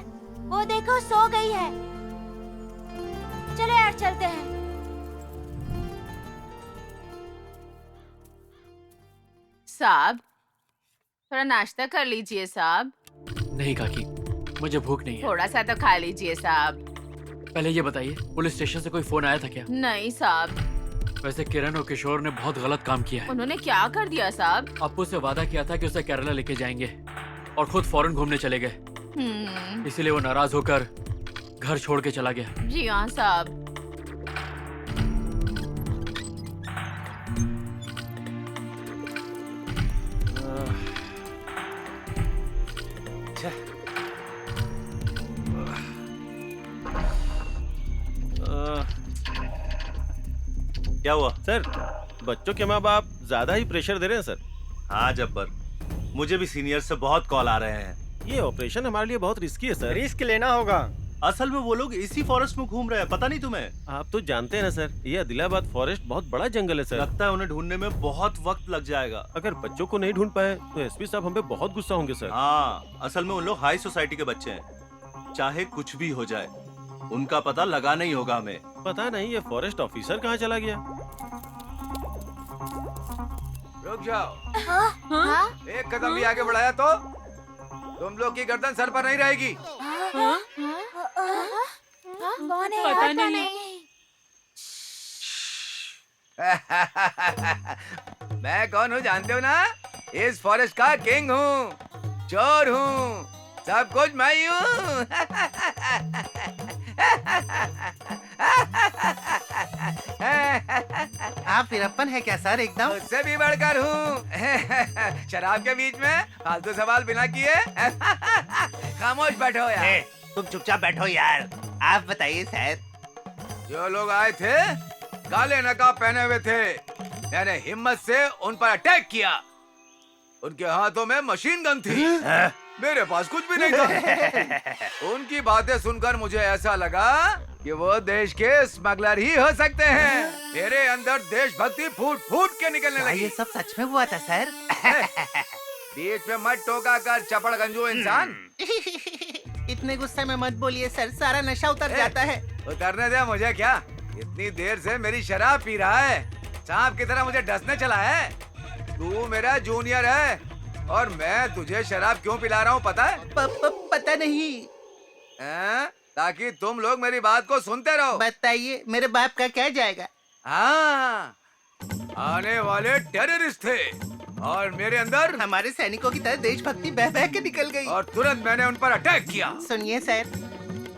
वो देखो सो गई है। चलो यार चलते हैं। साहब, थोड़ा नाश्ता कर लीजिए साहब। नहीं काकी, मुझे भूख नहीं है। थोड़ा सा तो खा लीजिए साहब। पहले ये बताइए, पुलिस स्टेशन से कोई फोन आया था क्या? नहीं साहब। वैसे किरण और किशोर ने बहुत गलत काम किया है। उन्होंने क्या कर दिया साहब? अप्पू से वादा किया था कि उसे केरला लेके जाएंगे और खुद फॉरेन घूमने चले गए। इसीलिए वो नाराज होकर घर छोड़ के चला गया। जी हाँ साहब। क्या हुआ? सर, बच्चों के माँ बाप ज्यादा ही प्रेशर दे रहे हैं सर। हाँ जब्बर, मुझे भी सीनियर से बहुत कॉल आ रहे हैं। ये ऑपरेशन हमारे लिए बहुत रिस्की है सर। रिस्क लेना होगा। असल में वो लोग इसी फॉरेस्ट में घूम रहे हैं, पता नहीं तुम्हें? आप तो जानते हैं ना सर, ये आदिलाबाद फॉरेस्ट बहुत बड़ा जंगल है सर। लगता है उन्हें ढूंढने में बहुत वक्त लग जाएगा। अगर बच्चों को नहीं ढूंढ पाए तो एसपी साहब हम पे बहुत गुस्सा होंगे सर। हाँ, असल में उन लोग हाई सोसाइटी के बच्चे हैं। चाहे कुछ भी हो जाए, उनका पता लगाना ही होगा हमें। पता नहीं ये फॉरेस्ट ऑफिसर कहाँ चला गया। रुक जाओ। हाँ? एक कदम भी आगे बढ़ाया तो तुम लोग की गर्दन सर पर नहीं रहेगी। कौन है? पता यार? नहीं। मैं कौन हूँ जानते हो ना? इस फॉरेस्ट का किंग हूँ, चोर हूँ, सब कुछ मैं ही हूँ। आप वीरप्पन है क्या सर? एकदम उससे भी बढ़कर हूँ। शराब के बीच में फालतू सवाल बिना किए खामोश बैठो यार। तुम चुपचाप बैठो यार। आप बताइए सर। जो लोग आए थे काले नकाब पहने हुए थे, मैंने हिम्मत से उन पर अटैक किया। उनके हाथों में मशीन गन थी, मेरे पास कुछ भी नहीं था। उनकी बातें सुनकर मुझे ऐसा लगा कि वो देश के स्मगलर ही हो सकते हैं। मेरे अंदर देशभक्ति फूट फूट के निकलने लगी। ये सब सच में हुआ था सर? बीच में मत टोका कर चपड़ गंजू इंसान। इतने गुस्से में मत बोलिए सर, सारा नशा उतर जाता है। उतरने दे मुझे क्या? इतनी देर से मेरी शराब पी रहा है, सांप की तरह मुझे डसने चला है। तू मेरा जूनियर है और मैं तुझे शराब क्यों पिला रहा हूँ पता है? पता नहीं। ताकि तुम लोग मेरी बात को सुनते रहो। बताइए, मेरे बाप का क्या जाएगा? हाँ, आने वाले टेररिस्ट थे और मेरे अंदर हमारे सैनिकों की तरह देशभक्ति बह बह के निकल गई। और तुरंत मैंने उन पर अटैक किया। सुनिए सर,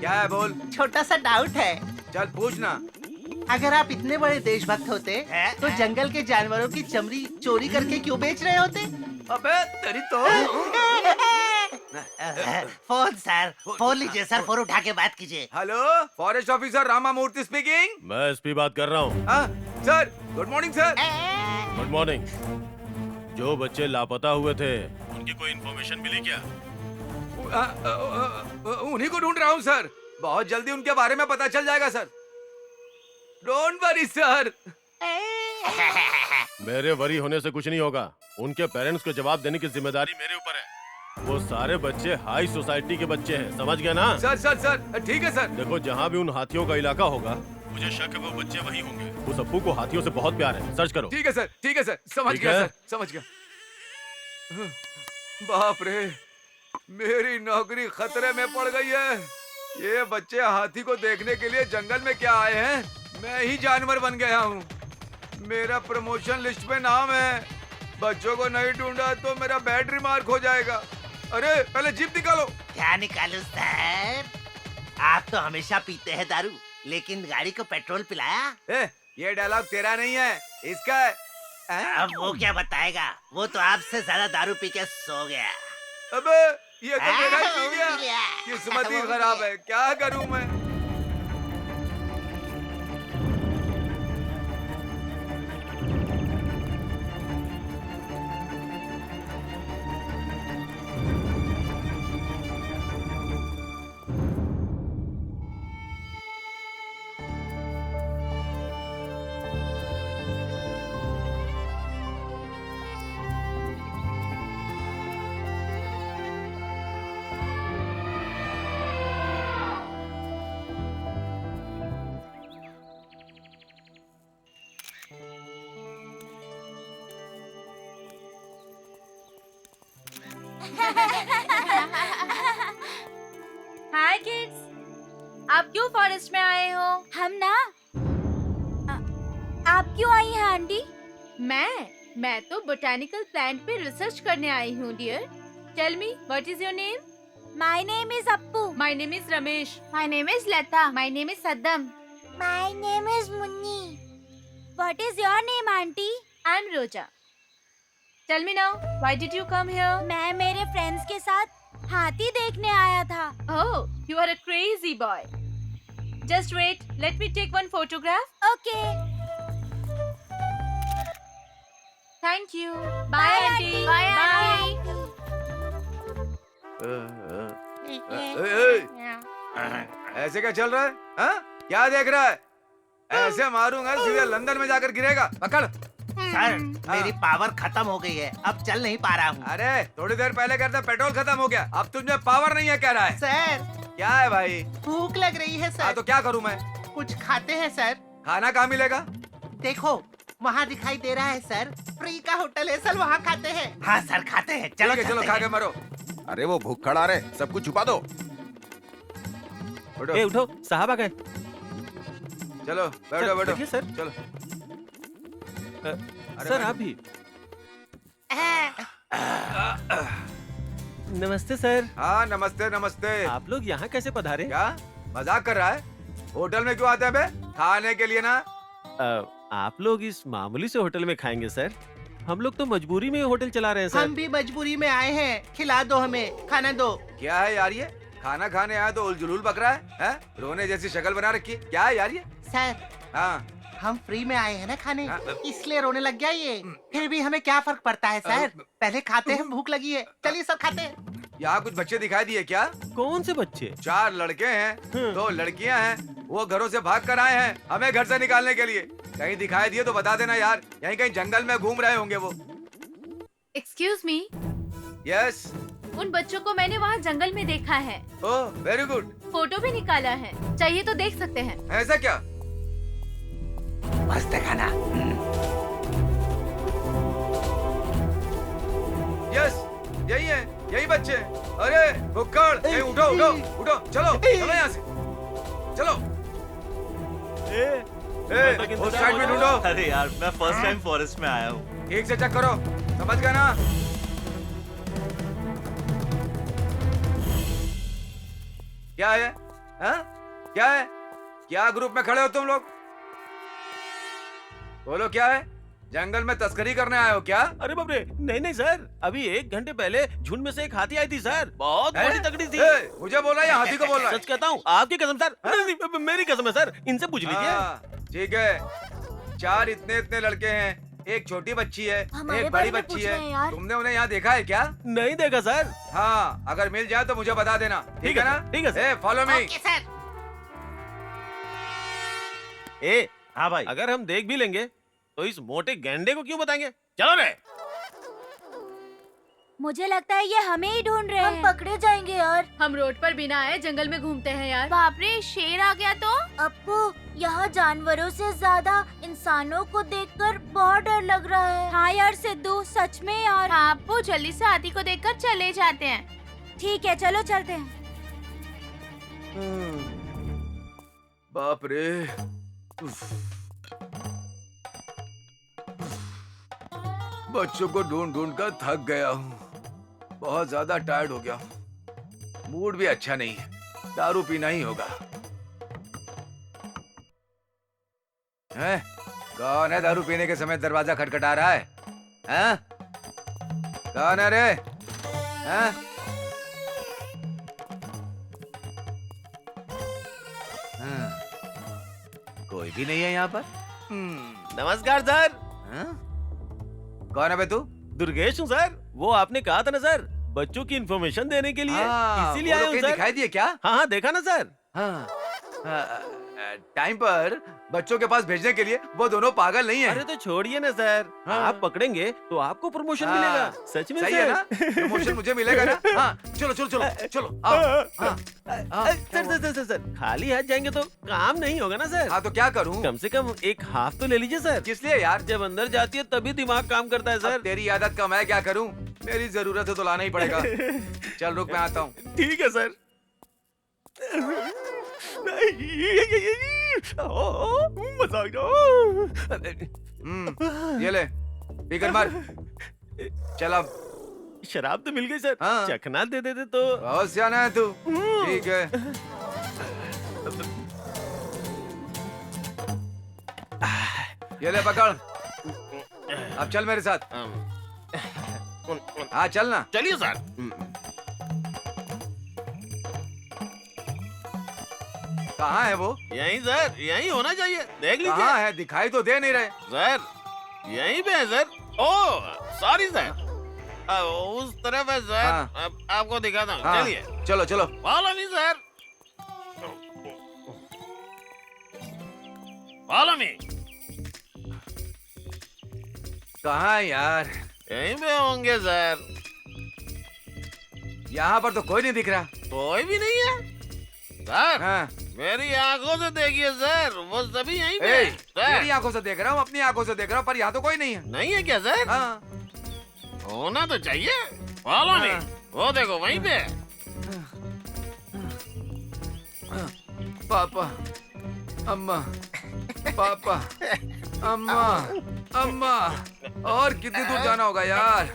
क्या है बोल? छोटा सा डाउट है। चल पूछना। अगर आप इतने बड़े देशभक्त होते तो जंगल के जानवरों की चमड़ी चोरी करके क्यों बेच रहे होते? अबे तेरी तो फोन सर, फोन लीजिए सर, फोन उठा के बात कीजिए। हेलो, फॉरेस्ट ऑफिसर रामा मूर्ति स्पीकिंग। मैं एसपी बात कर रहा हूँ। Sir, good morning sir. Good morning. जो बच्चे लापता हुए थे उनकी कोई इन्फॉर्मेशन मिली क्या? उन्हीं को ढूंढ रहा हूँ सर। बहुत जल्दी उनके बारे में पता चल जाएगा सर। Don't worry sir. मेरे वरी होने से कुछ नहीं होगा। उनके पेरेंट्स को जवाब देने की जिम्मेदारी मेरे ऊपर है। वो सारे बच्चे हाई सोसाइटी के बच्चे हैं, समझ गए ना? सर ठीक है सर। देखो, जहाँ भी उन हाथियों का इलाका होगा, मुझे शक है वो बच्चे वही होंगे। उस अप्पू को हाथियों से बहुत प्यार है, सर्च करो। ठीक है सर, ठीक है सर, समझ ठीक गया है? सर, समझ गया। बाप रे, मेरी नौकरी खतरे में पड़ गई है। ये बच्चे हाथी को देखने के लिए जंगल में क्या आए हैं? मैं ही जानवर बन गया हूँ। मेरा प्रमोशन लिस्ट में नाम है। बच्चों को नहीं ढूंढा तो मेरा बैड रिमार्क हो जाएगा। अरे पहले जीप निकालो। क्या निकालूं सर? आप तो हमेशा पीते हैं दारू, लेकिन गाड़ी को पेट्रोल पिलाया? ये डायलॉग तेरा नहीं है, इसका है। अब वो क्या बताएगा? वो तो आपसे ज्यादा दारू पी के सो गया। अबे ये तो मेरा ही पी गया। किस्मत ही खराब है, क्या करूं मैं? हाय किड्स, आप क्यों फॉरेस्ट में आए हो? हम ना आप क्यों आई हैं आंटी? मैं तो बोटैनिकल प्लांट पे रिसर्च करने आई हूँ dear. Tell me what is your name? My name is Appu. My name is Ramesh. My name is Lata. My name is Saddam. My name is Munni. What is your name aunty? I am Roja. Tell me now, why did you come here? मैं मेरे friends के साथ हाथी देखने आया था। Oh, you are a crazy boy. Just wait, let me take one photograph. Okay. Thank you. Bye, auntie. Bye, Bye. ऐसे क्या चल रहा है? हाँ? क्या देख रहा है? ऐसे मारूंगा सीधे लंदन में जाकर गिरेगा। पकड़। सर, मेरी पावर खत्म हो गई है, अब चल नहीं पा रहा हूँ। अरे थोड़ी देर पहले कहता पेट्रोल खत्म हो गया, अब तुझमें पावर नहीं है कह रहा है। सर, क्या है भाई? भूख लग रही है हाँ सर। तो क्या करूँ मैं? कुछ खाते हैं सर? खाना कहाँ मिलेगा? देखो, वहाँ दिखाई दे रहा है सर, फ्री का होटल है सर, वहाँ खाते हैं। हाँ सर, खाते हैं। चलो ठीक है, चलो खा के मरो। अरे वो भूख खड़ा रहे, सब कुछ छुपा दो। उठो। ए उठो, साहब आ गए। चलो बैठो बैठो। देखिए सर। चलो। सर आप भी। नमस्ते सर। हाँ नमस्ते नमस्ते। आप लोग यहाँ कैसे पधारे? क्या मजाक कर रहा है? होटल में क्यों आते हैं बे? खाने के लिए ना। आप लोग इस मामूली से होटल में खाएंगे सर? हम लोग तो मजबूरी में होटल चला रहे हैं सर। हम भी मजबूरी में आए हैं, खिला दो हमें, खाना दो। क्या है यार ये? खाना खाने आया तो उलझुल बक रहा है? रोने जैसी शक्ल बना रखी। क्या है यार ये? सर, हाँ हम फ्री में आए हैं ना खाने, हाँ। इसलिए रोने लग गया ये। फिर भी हमें क्या फर्क पड़ता है सर? पहले खाते हैं, भूख लगी है। चलिए सर खाते हैं। यहाँ कुछ बच्चे दिखाई दिए क्या? कौन से बच्चे? 4 लड़के हैं, 2 लड़कियाँ हैं। वो घरों से भाग कर आए हैं हमें घर से निकालने के लिए। कहीं दिखाई दिए तो बता देना यार, यहीं कहीं जंगल में घूम रहे होंगे वो। Excuse me, yes. उन बच्चों को मैंने वहाँ जंगल में देखा है। Oh very good. फोटो भी निकाला है, चाहिए तो देख सकते हैं। ऐसा क्या? मस्त है खाना। यस यही है, यही बच्चे हैं। अरे भुक्कड़, ए, उठो उठो उठो, चलो चलो यहाँ से चलो। उस साइड में ढूंढो। अरे यार, मैं फर्स्ट टाइम फॉरेस्ट में आया हूँ। ठीक से चेक करो, समझ गए ना? क्या है? हाँ? क्या है? क्या ग्रुप में खड़े हो तुम लोग? बोलो क्या है? जंगल में तस्करी करने आए हो क्या? अरे बाप रे, नहीं नहीं सर, अभी 1 घंटे पहले झुंड में से एक हाथी आई थी सर, बहुत हैं? बड़ी तगड़ी थी। मुझे बोला या हाथी को बोल रहा है? सच कहता हूँ, आपकी कसम सर। नहीं, मेरी कसम है सर, इनसे पूछ लीजिए। हाँ, ठीक है। 4 इतने इतने लड़के हैं, एक छोटी बच्ची है, हमारे एक बारे बड़ी में बच्ची पूछ रहे हैं यार। है। तुमने उन्हें यहाँ देखा है क्या? नहीं देखा सर। हाँ, अगर मिल जाए तो मुझे बता देना। ठीक है ना? ठीक है sir. Follow me. Okay sir. ए, हाँ भाई। अगर हम देख भी लेंगे तो इस मोटे गैंडे को क्यों बताएंगे? चलो रे। मुझे लगता है ये हमें ही ढूंढ रहे हैं। हम पकड़े जाएंगे यार। हम रोड पर बिना आए जंगल में घूमते हैं यार। बाप रे, शेर आ गया तो? अप्पू, यहाँ जानवरों से ज्यादा इंसानों को देखकर बहुत डर लग रहा है। हाँ यार सिद्धू, सच में यार। हाँ अप्पू, जल्दी से हाथी को देखकर चले जाते हैं। ठीक है, चलो चलते हैं। बाप रे। उफ। बच्चों को ढूंढ ढूंढ कर थक गया हूँ, बहुत ज्यादा टायर्ड हो गया हूँ। मूड भी अच्छा नहीं है, दारू पीना ही होगा। हैं? कौन है दारू पीने के समय दरवाजा खटखटा रहा है? हैं? कौन है रे? हैं? कोई भी नहीं है यहाँ पर। नमस्कार सर। हाँ? कौन है बे तू? दुर्गेश हूँ सर। वो आपने कहा था ना सर, बच्चों की इन्फॉर्मेशन देने के लिए, हाँ, इसीलिए वो आया लोग हूँ कहीं सर। दिखाई दिए क्या? हाँ हाँ, देखा ना सर। हाँ, टाइम पर बच्चों के पास भेजने के लिए वो दोनों पागल नहीं है। अरे तो छोड़िए ना सर, हाँ। आप पकड़ेंगे तो आपको प्रमोशन हाँ। मिलेगा। सच में सही सर। है ना? प्रमोशन मुझे मिलेगा ना? हाँ, चलो चलो चलो चलो। आओ, हाँ, हाँ, सर, खाली हाथ जाएंगे तो काम नहीं होगा ना सर। हाँ तो क्या करूँ? कम से कम एक हाफ तो ले लीजिए सर। किस लिए यार? जब अंदर जाती है तभी दिमाग काम करता है अब सर। तेरी आदत का मैं क्या करूँ? मेरी जरूरत है तो लाना ही पड़ेगा। चल रुक, मैं आता हूँ। ठीक है सर। मजा आ गया। ये ले, पीकर मार। चल अब। शराब तो मिल गई सर। हाँ। चखना दे देते तो। बहुत सियाना है तू। ठीक है। ये ले पकड़। अब चल मेरे साथ। हाँ चल ना। चलिए सर। कहाँ है वो? यहीं सर, यहीं होना चाहिए। देख लीजिए। कहाँ है? दिखाई तो दे नहीं रहे। सर यहीं पे है सर। ओह सॉरी सर, उस तरफ है सर। हाँ। आपको दिखाता हूँ। हाँ, चलिए चलो चलो। फॉलो मी सर, फॉलो मी। कहाँ है यार? यहीं पे होंगे सर। यहाँ पर तो कोई नहीं दिख रहा। कोई भी नहीं है सर। हाँ। मेरी आंखों से देखिए सर, वो सभी यहीं पे ए, हैं, सर। मेरी आंखों से देख रहा हूँ, अपनी आंखों से देख रहा हूँ, पर यहाँ तो कोई नहीं है। नहीं है क्या सर? हाँ। होना तो चाहिए। Follow me. हाँ। वो देखो वहीं पे। पापा, अम्मा, पापा, अम्मा, अम्मा। और कितनी दूर जाना होगा यार?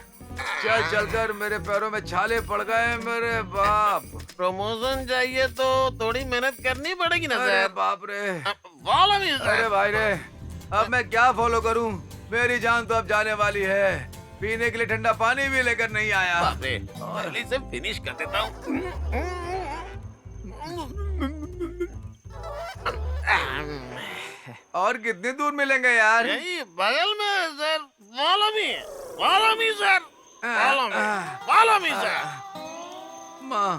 चल चलकर मेरे पैरों में छाले पड़ गए मेरे बाप। प्रमोशन चाहिए तो थोड़ी मेहनत करनी पड़ेगी ना अरे सर। बाप रे। Follow me sir. अरे भाई रे, अब मैं क्या फॉलो करूं? मेरी जान तो अब जाने वाली है। पीने के लिए ठंडा पानी भी लेकर नहीं आया। बाप रे, जल्दी से फिनिश कर देता हूँ। और कितनी दूर मिलेंगे यार? यही बगल में है सर। फॉलो मी, फॉलो मी सर, फॉलो मी, फॉलो मी सर। माँ,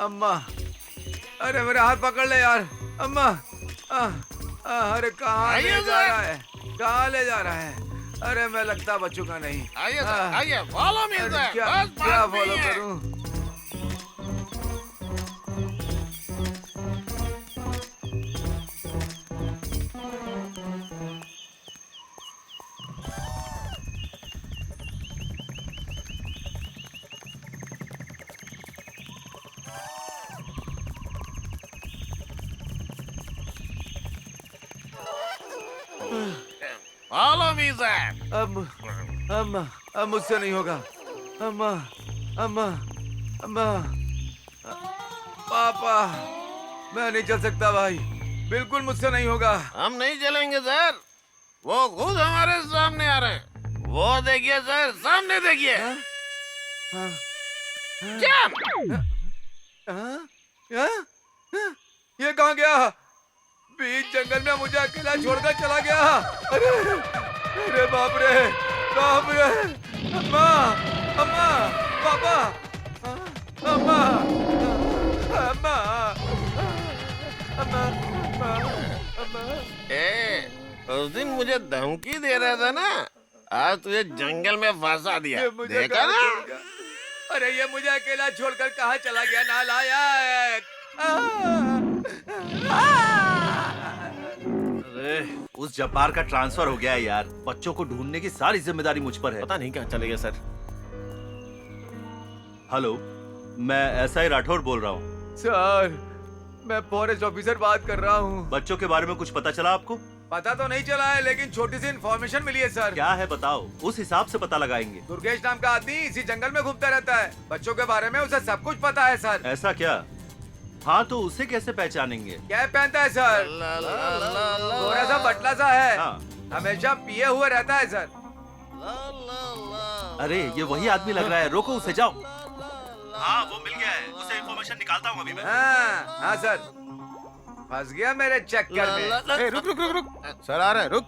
अम्मा, अरे मेरा हाथ पकड़ ले यार। अम्मा, अरे कहाँ ले जा रहा है? कहाँ ले जा रहा है? अरे मैं लगता बचूंगा नहीं। आइए सर, आइए, फॉलो मी सर। क्या बस क्या बात फॉलो नहीं है। करूं? Follow me sir. अब मुझसे नहीं होगा। अम्मा, अम्मा, अम्मा, पापा, मैं नहीं चल सकता भाई, बिल्कुल मुझसे नहीं होगा। हम नहीं चलेंगे सर, वो खुद हमारे सामने आ रहे हैं। वो देखिए सर, सामने देखिए। ये कहाँ गया? बीच जंगल में मुझे अकेला छोड़कर चला गया। अरे अरे बाप रे, बाप रे। अम्मा, अम्मा, पापा, अम्मा, अम्मा, अम्मा, अम्मा। उस दिन मुझे धमकी दे रहा था ना, आज तुझे जंगल में फंसा दिया। देखा ना? अरे ये मुझे अकेला छोड़कर कहाँ चला गया नालायक? अरे उस जब्बार का ट्रांसफर हो गया है यार। बच्चों को ढूंढने की सारी जिम्मेदारी मुझ पर है। पता नहीं कहाँ चले गए सर। हेलो, मैं एसआई राठौर बोल रहा हूँ। सर, मैं फॉरेस्ट ऑफिसर बात कर रहा हूँ। बच्चों के बारे में कुछ पता चला आपको? पता तो नहीं चला है, लेकिन छोटी सी इन्फॉर्मेशन मिली है सर। क्या है बताओ, उस हिसाब से पता लगाएंगे। दुर्गेश नाम का आदमी इसी जंगल में घूमता रहता है। बच्चों के बारे में उसे सब कुछ पता है सर। ऐसा क्या? हाँ तो उसे कैसे पहचानेंगे? क्या पहनता है सर? थोड़ा सा बटला सा है। हाँ। हमेशा पिए हुए रहता है सर। अरे ये वही आदमी लग रहा है, रोको उसे, जाओ। हाँ वो मिल गया है, उसे इन्फॉर्मेशन निकालता हूँ अभी मैं। हाँ सर, फंस गया मेरे चक्कर में। ए, रुक रुक रुक रुक, सर आ रहा है, रुक।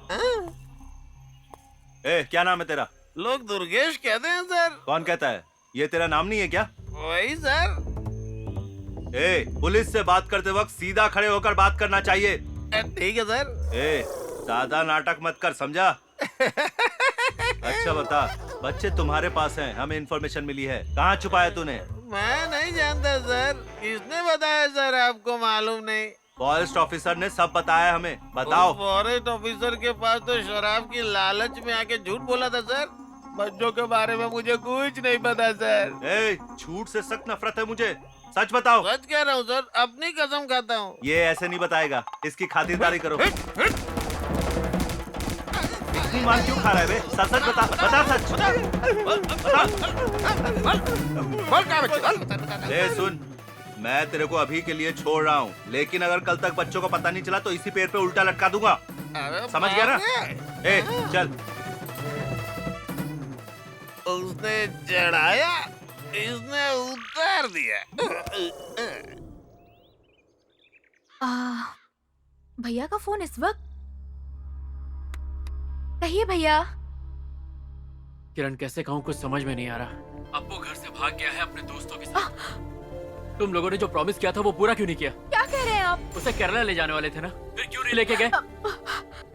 ए क्या नाम है तेरा? लोग दुर्गेश कहते हैं सर। कौन कहता है? ये तेरा नाम नहीं है क्या? वही सर। ए, पुलिस से बात करते वक्त सीधा खड़े होकर बात करना चाहिए। ठीक है सर। ए, ज्यादा नाटक मत कर, समझा? अच्छा बता, बच्चे तुम्हारे पास हैं, हमें इन्फॉर्मेशन मिली है। कहाँ छुपाया तूने? मैं नहीं जानता सर। किसने बताया सर? आपको मालूम नहीं? फॉरेस्ट ऑफिसर ने सब बताया हमें। बताओ। फॉरेस्ट ऑफिसर के पास तो शराब की लालच में आके झूठ बोला था सर। बच्चों के बारे में मुझे कुछ नहीं पता सर। ए, झूठ से सख्त नफरत है मुझे, सच बताओ। सच कह रहा हूँ सर, अपनी कसम खाता हूँ। ये ऐसे नहीं बताएगा, इसकी खातिरदारी करो। इतनी मार क्यों खा रहा है बे? सच सच बता, बता सच। ले सुन, मैं तेरे को अभी के लिए छोड़ रहा हूँ, लेकिन अगर कल तक बच्चों को पता नहीं चला तो इसी पेड़ पे उल्टा लटका दूंगा। समझ गया ना? ए, चल। उसने चढ़ाया, इसने उतार दिया। भैया का फोन इस वक्त? कहिए भैया। किरण कैसे कहूँ, कुछ समझ में नहीं आ रहा। अप्पू घर से भाग गया है अपने दोस्तों के साथ। तुम लोगों ने जो प्रॉमिस किया था वो पूरा क्यों नहीं किया? क्या कह रहे हैं आप? उसे केरला ले जाने वाले थे ना, फिर क्यों नहीं लेके गए?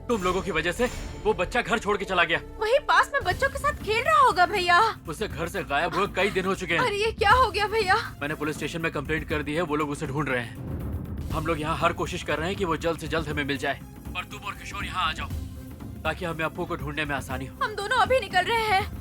तुम लोगों की वजह से वो बच्चा घर छोड़ के चला गया। वही पास में बच्चों के साथ खेल रहा होगा भैया। उसे घर से गायब हुए कई दिन हो चुके हैं। अरे ये क्या हो गया भैया? मैंने पुलिस स्टेशन में कंप्लेंट कर दी है, वो लोग उसे ढूंढ रहे हैं। हम लोग यहाँ हर कोशिश कर रहे हैं कि वो जल्द से जल्द हमें मिल जाए, और तुम और किशोर यहाँ आ जाओ ताकि हमें अप्पू को ढूंढने में आसानी हो। हम दोनों अभी निकल रहे हैं।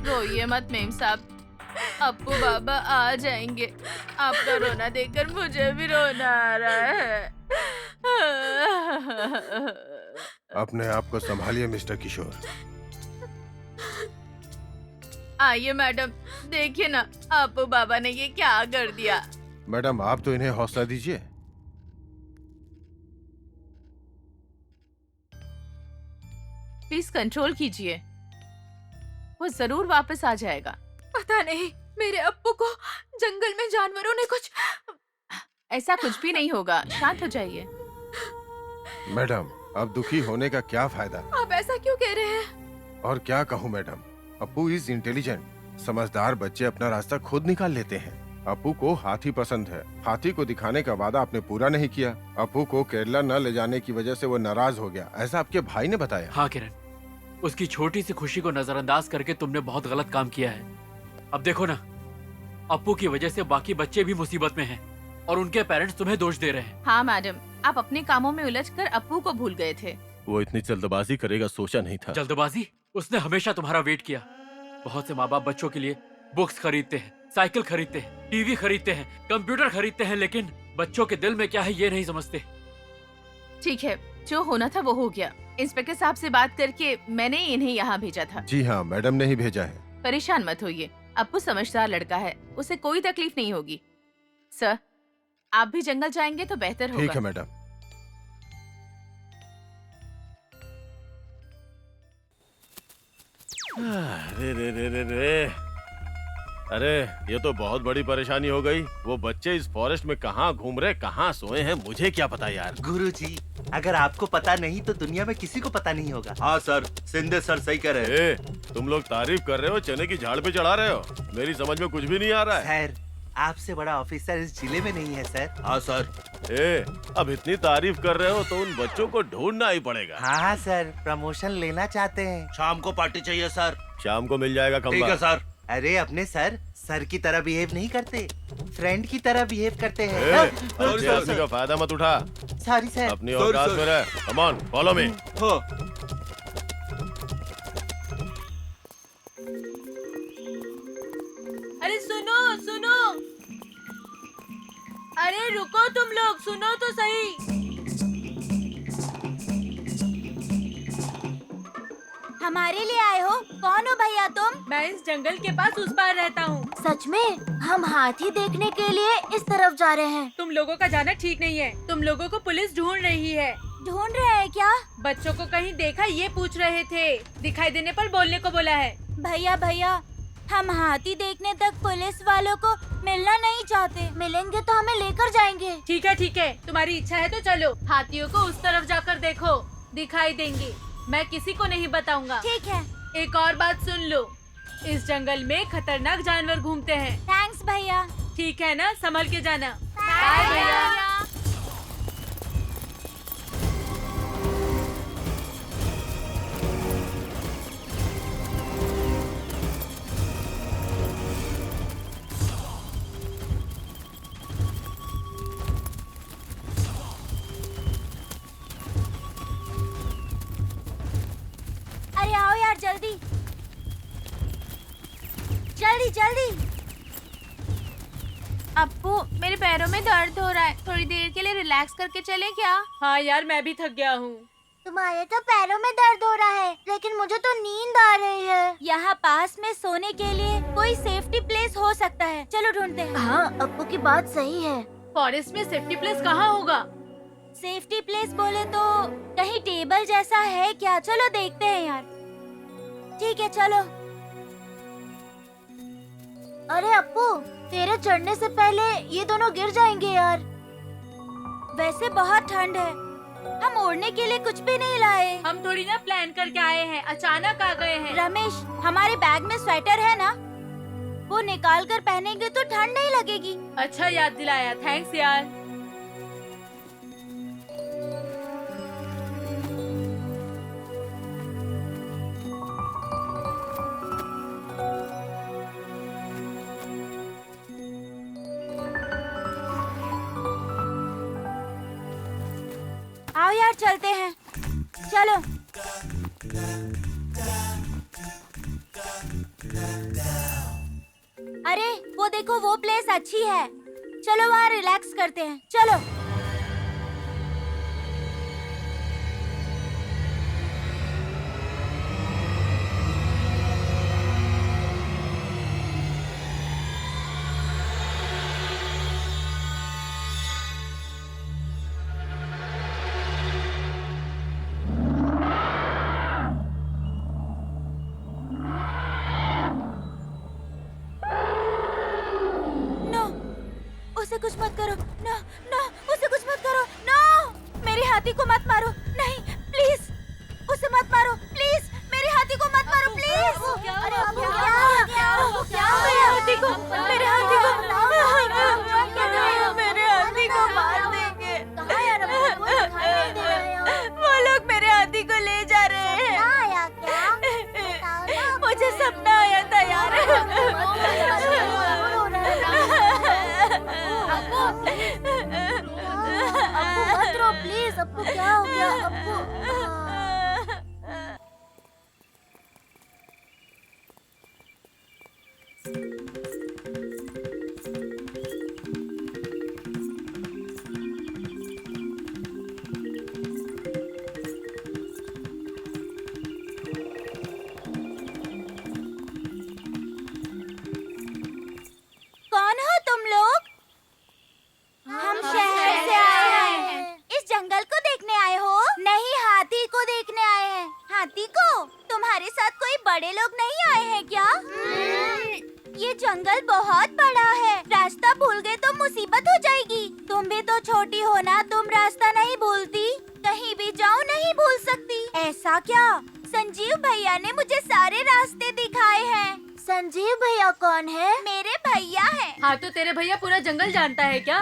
रोइए मत मेम साहब, अप्पू बाबा आ जाएंगे। आपका रोना देखकर मुझे भी रोना आ रहा है। अपने आप को संभालिए मिस्टर किशोर। आइए मैडम, देखिए ना अप्पू बाबा ने ये क्या कर दिया। मैडम आप तो इन्हें हौसला दीजिए। प्लीज कंट्रोल कीजिए, वो जरूर वापस आ जाएगा। पता नहीं, मेरे अप्पू को जंगल में जानवरों ने कुछ। ऐसा कुछ भी नहीं होगा, शांत हो जाइए। मैडम अब दुखी होने का क्या फायदा? आप ऐसा क्यों कह रहे हैं? और क्या कहूँ मैडम, अप्पू इज इंटेलिजेंट। समझदार बच्चे अपना रास्ता खुद निकाल लेते हैं। अप्पू को हाथी पसंद है। हाथी को दिखाने का वादा आपने पूरा नहीं किया। अप्पू को केरला न ले जाने की वजह से वो नाराज हो गया, ऐसा आपके भाई ने बताया। हाँ किरण, उसकी छोटी सी खुशी को नजरअंदाज करके तुमने बहुत गलत काम किया है। अब देखो ना, अप्पू की वजह से बाकी बच्चे भी मुसीबत में हैं और उनके पेरेंट्स तुम्हें दोष दे रहे हैं। हाँ मैडम, आप अपने कामों में उलझकर अप्पू को भूल गए थे। वो इतनी जल्दबाजी करेगा सोचा नहीं था। जल्दबाजी? उसने हमेशा तुम्हारा वेट किया। बहुत से माँ बाप बच्चों के लिए बुक्स खरीदते हैं, साइकिल खरीदते हैं, टीवी खरीदते हैं, कंप्यूटर खरीदते हैं, लेकिन बच्चों के दिल में क्या है ये नहीं समझते। ठीक है, जो होना था वो हो गया। इंस्पेक्टर साहब से बात करके मैंने इन्हें यहाँ भेजा था। जी हाँ, मैडम ने ही भेजा है। परेशान मत होइए, अप्पू समझदार लड़का है, उसे कोई तकलीफ नहीं होगी। सर, आप भी जंगल जाएंगे तो बेहतर होगा। ठीक है मैडम। रे रे रे रे रे। अरे ये तो बहुत बड़ी परेशानी हो गई। वो बच्चे इस फॉरेस्ट में कहाँ घूम रहे, कहाँ सोए हैं, मुझे क्या पता यार। गुरुजी, अगर आपको पता नहीं तो दुनिया में किसी को पता नहीं होगा। हाँ सर, सिंधे सर सही कह रहे हैं। तुम लोग तारीफ कर रहे हो, चने की झाड़ पे चढ़ा रहे हो। मेरी समझ में कुछ भी नहीं आ रहा है। सर, आपसे बड़ा ऑफिसर इस जिले में नहीं है सर। हाँ सर। अब इतनी तारीफ कर रहे हो तो उन बच्चों को ढूंढना ही पड़ेगा। हाँ सर, प्रमोशन लेना चाहते हैं। शाम को पार्टी चाहिए सर। शाम को मिल जाएगा खंबा। ठीक है सर। अरे अपने सर की तरह बिहेव नहीं करते, फ्रेंड की तरह बिहेव करते हैं। अच्छे आदमी का फायदा मत उठा। Sorry sir. अपनी औकात में रह। Come on, follow me. अरे सुनो सुनो, अरे रुको तुम लोग, सुनो तो सही। हमारे लिए आए हो? कौन हो भैया तुम? मैं इस जंगल के पास उस पार रहता हूँ। सच में? हम हाथी देखने के लिए इस तरफ जा रहे हैं। तुम लोगों का जाना ठीक नहीं है। तुम लोगों को पुलिस ढूंढ रही है। ढूंढ रहे हैं क्या? बच्चों को कहीं देखा ये पूछ रहे थे। दिखाई देने पर बोलने को बोला है। भैया हम हाथी देखने तक पुलिस वालों को मिलना नहीं चाहते। मिलेंगे तो हमें लेकर जाएंगे। ठीक है, तुम्हारी इच्छा है तो चलो। हाथियों को उस तरफ जाकर देखो, दिखाई देंगे। मैं किसी को नहीं बताऊंगा। ठीक है। एक और बात सुन लो, इस जंगल में खतरनाक जानवर घूमते हैं। थैंक्स भैया। ठीक है ना, संभल के जाना। बाय भैया। अरे आओ यार जल्दी जल्दी जल्दी। अप्पू, मेरे पैरों में दर्द हो रहा है, थोड़ी देर के लिए रिलैक्स करके चले क्या? हाँ यार, मैं भी थक गया हूँ। तुम्हारे तो पैरों में दर्द हो रहा है, लेकिन मुझे तो नींद आ रही है। यहाँ पास में सोने के लिए कोई सेफ्टी प्लेस हो सकता है, चलो ढूंढते हैं। हाँ, अप्पू की बात सही है। फॉरेस्ट में सेफ्टी प्लेस कहाँ होगा? सेफ्टी प्लेस बोले तो कहीं टेबल जैसा है क्या? चलो देखते हैं यार। ठीक है चलो। अरे अप्पू, तेरे चढ़ने से पहले ये दोनों गिर जाएंगे यार। वैसे बहुत ठंड है, हम ओढ़ने के लिए कुछ भी नहीं लाए। हम थोड़ी ना प्लान करके आए हैं, अचानक आ गए हैं। रमेश, हमारे बैग में स्वेटर है ना, वो निकाल कर पहनेंगे तो ठंड नहीं लगेगी। अच्छा याद दिलाया, थैंक्स यार। आओ यार चलते हैं, चलो। अरे वो देखो, वो प्लेस अच्छी है, चलो वहाँ रिलैक्स करते हैं, चलो। उसे कुछ मत करो, नो नो, उसे कुछ मत करो, नो। मेरे हाथी को मत मारो, नहीं प्लीज, उसे मत मारो प्लीज, मेरे हाथी को मत मारो प्लीज। अरे क्या मेरे हाथी को, मेरे हाथी को, मेरे हाथी को मार देंगे। वो लोग मेरे हाथी को ले जा रहे हैं। मुझे सपना आया था यार। अप्पू मत रो प्लीज। अप्पू क्या हो गया अप्पू? कौन हो तुम लोग? हम शहर से आए हैं। इस जंगल को देखने आए हो? नहीं, हाथी को देखने आए हैं। हाथी को? तुम्हारे साथ कोई बड़े लोग नहीं आए हैं क्या? ये जंगल बहुत बड़ा है, रास्ता भूल गए तो मुसीबत हो जाएगी। तुम भी तो छोटी हो ना, तुम रास्ता नहीं भूलती? कहीं भी जाओ नहीं भूल सकती। ऐसा क्या? संजीव भैया ने मुझे सारे रास्ते दिखाए हैं। संजीव भैया कौन है? मेरे भैया हैं। हाँ, तो तेरे भैया पूरा जंगल जानता है क्या?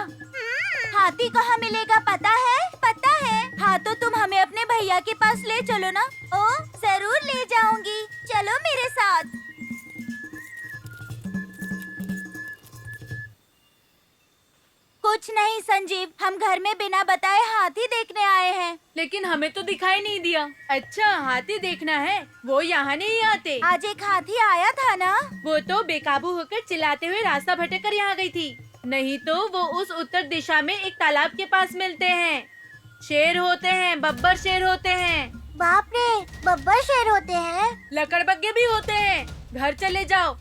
हाथी कहाँ मिलेगा पता है? पता है। हाँ, तो तुम हमें अपने भैया के पास ले चलो ना। ओ, जरूर ले जाऊंगी, चलो मेरे साथ। कुछ नहीं संजीव, हम घर में बिना बताए हाथी देखने आए हैं। लेकिन हमें तो दिखाई नहीं दिया। अच्छा, हाथी देखना है, वो यहाँ नहीं आते। आज एक हाथी आया था ना? वो तो बेकाबू होकर चिल्लाते हुए रास्ता भटक कर यहाँ गई थी। नहीं तो वो उस उत्तर दिशा में एक तालाब के पास मिलते हैं। शेर होते हैं, बब्बर शेर होते हैं। बाप रे, बब्बर शेर होते हैं? लकड़बग्गे भी होते हैं। घर चले जाओ।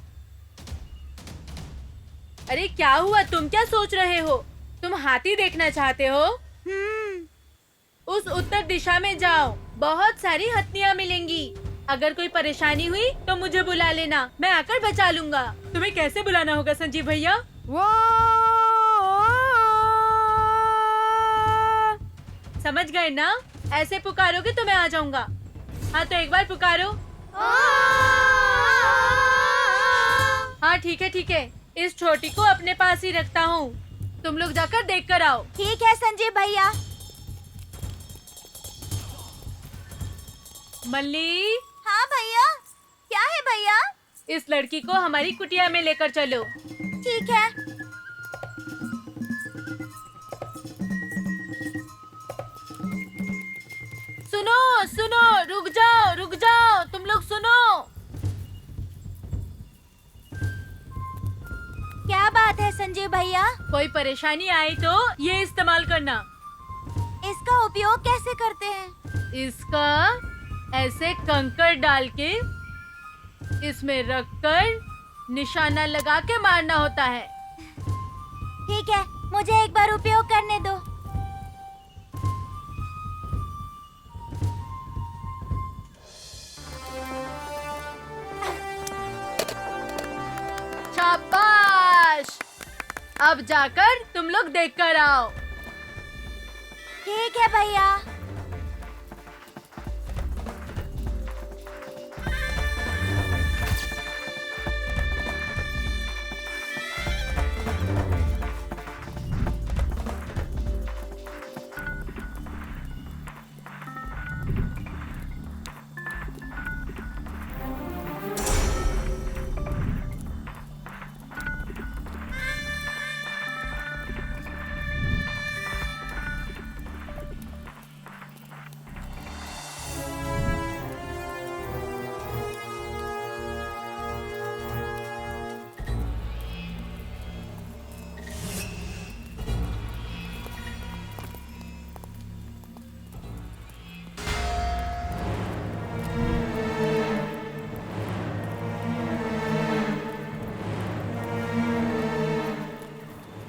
अरे क्या हुआ, तुम क्या सोच रहे हो? तुम हाथी देखना चाहते हो? उस उत्तर दिशा में जाओ, बहुत सारी हथियां मिलेंगी। अगर कोई परेशानी हुई तो मुझे बुला लेना, मैं आकर बचा लूंगा। तुम्हें कैसे बुलाना होगा संजीव भैया? समझ गए ना? ऐसे पुकारोगे तो मैं आ जाऊंगा। हाँ, तो एक बार पुकारो। हाँ ठीक है ठीक है, इस छोटी को अपने पास ही रखता हूँ। तुम लोग जाकर देख कर आओ। ठीक है संजय भैया। मल्ली। हाँ भैया। क्या है भैया? इस लड़की को हमारी कुटिया में लेकर चलो। ठीक है। सुनो सुनो, रुक जाओ, तुम लोग सुनो। क्या बात है संजय भैया? कोई परेशानी आए तो ये इस्तेमाल करना। इसका उपयोग कैसे करते हैं? इसका ऐसे कंकड़ डाल के इसमें रखकर निशाना लगा के मारना होता है। ठीक है, मुझे एक बार उपयोग करने दो। शाबाश। अब जाकर तुम लोग देख कर आओ। ठीक है भैया।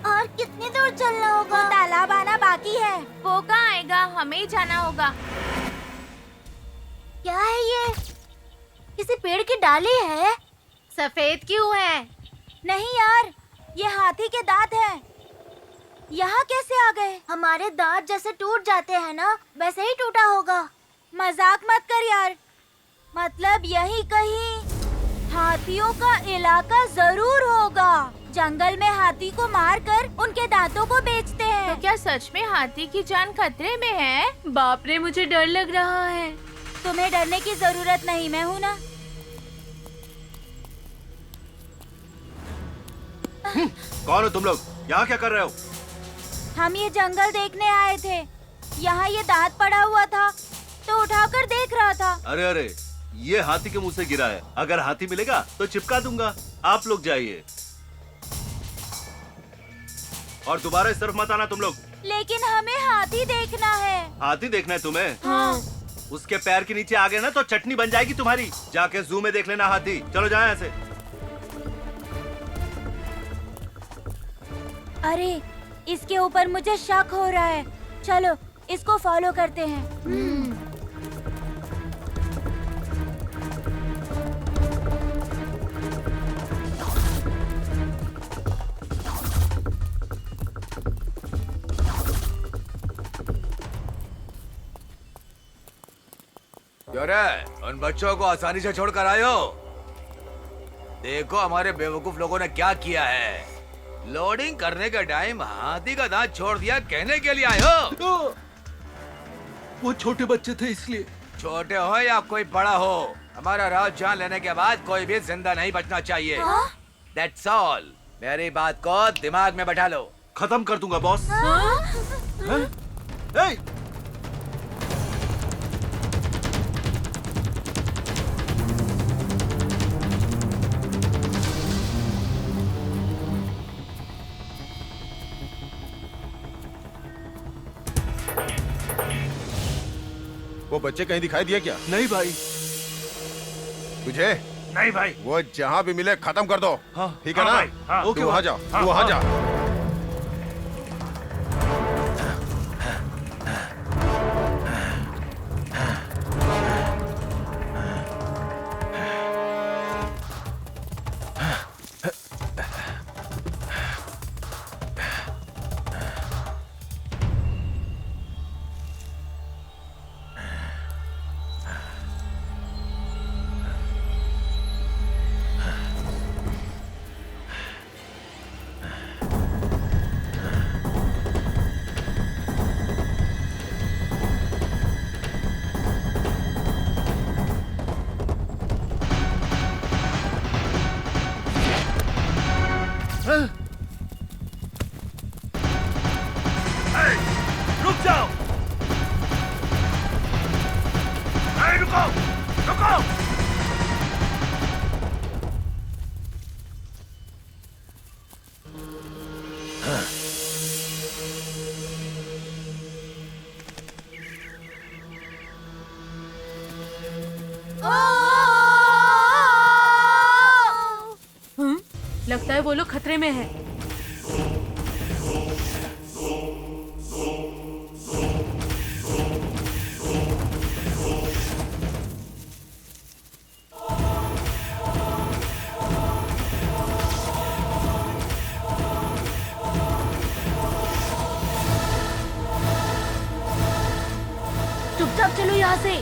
और कितनी दूर चलना होगा? वो तालाब आना बाकी है। वो कहाँ आएगा, हमें ही जाना होगा। क्या है ये? किसी पेड़ की डाली है? सफेद क्यों है? नहीं यार, ये हाथी के दांत हैं। यहाँ कैसे आ गए? हमारे दांत जैसे टूट जाते हैं ना, वैसे ही टूटा होगा। मजाक मत कर यार। मतलब यही कहीं हाथियों का इलाका जरूर होगा। जंगल में हाथी को मारकर उनके दांतों को बेचते हैं। तो क्या सच में हाथी की जान खतरे में है? बाप रे, मुझे डर लग रहा है। तुम्हें डरने की जरूरत नहीं, मैं हूँ ना। कौन हो तुम लोग? यहाँ क्या कर रहे हो? हम ये जंगल देखने आए थे। यहाँ ये दांत पड़ा हुआ था तो उठाकर देख रहा था। अरे अरे, ये हाथी के मुंह से गिरा है। अगर हाथी मिलेगा तो चिपका दूंगा। आप लोग जाइए और दोबारा इस तरफ मत आना तुम लोग। लेकिन हमें हाथी देखना है। हाथी देखना है तुम्हें? हाँ। उसके पैर के नीचे आ गए ना तो चटनी बन जाएगी तुम्हारी। जाके जू में देख लेना हाथी। चलो जाए ऐसे। अरे, इसके ऊपर मुझे शक हो रहा है। चलो इसको फॉलो करते हैं। क्यों रे, उन बच्चों को आसानी से छोड़कर आयो। देखो हमारे बेवकूफ लोगों ने क्या किया है। लोडिंग करने का टाइम हाथी का दांत छोड़ दिया कहने के लिए आए हो। वो छोटे बच्चे थे इसलिए। छोटे हो या कोई बड़ा हो, हमारा राज जान लेने के बाद कोई भी जिंदा नहीं बचना चाहिए। That's all। मेरी बात को दिमाग में बैठा लो। खत्म कर दूंगा बॉस। ए! वो बच्चे कहीं दिखाई दिए क्या? नहीं भाई। तुझे? नहीं भाई। वो जहाँ भी मिले खत्म कर दो। हाँ, ठीक है हाँ ना? भाई, हाँ। तू वहाँ जा, तू वहाँ जा। लगता है वो लोग खतरे में हैं। चुपचाप चलो यहाँ से।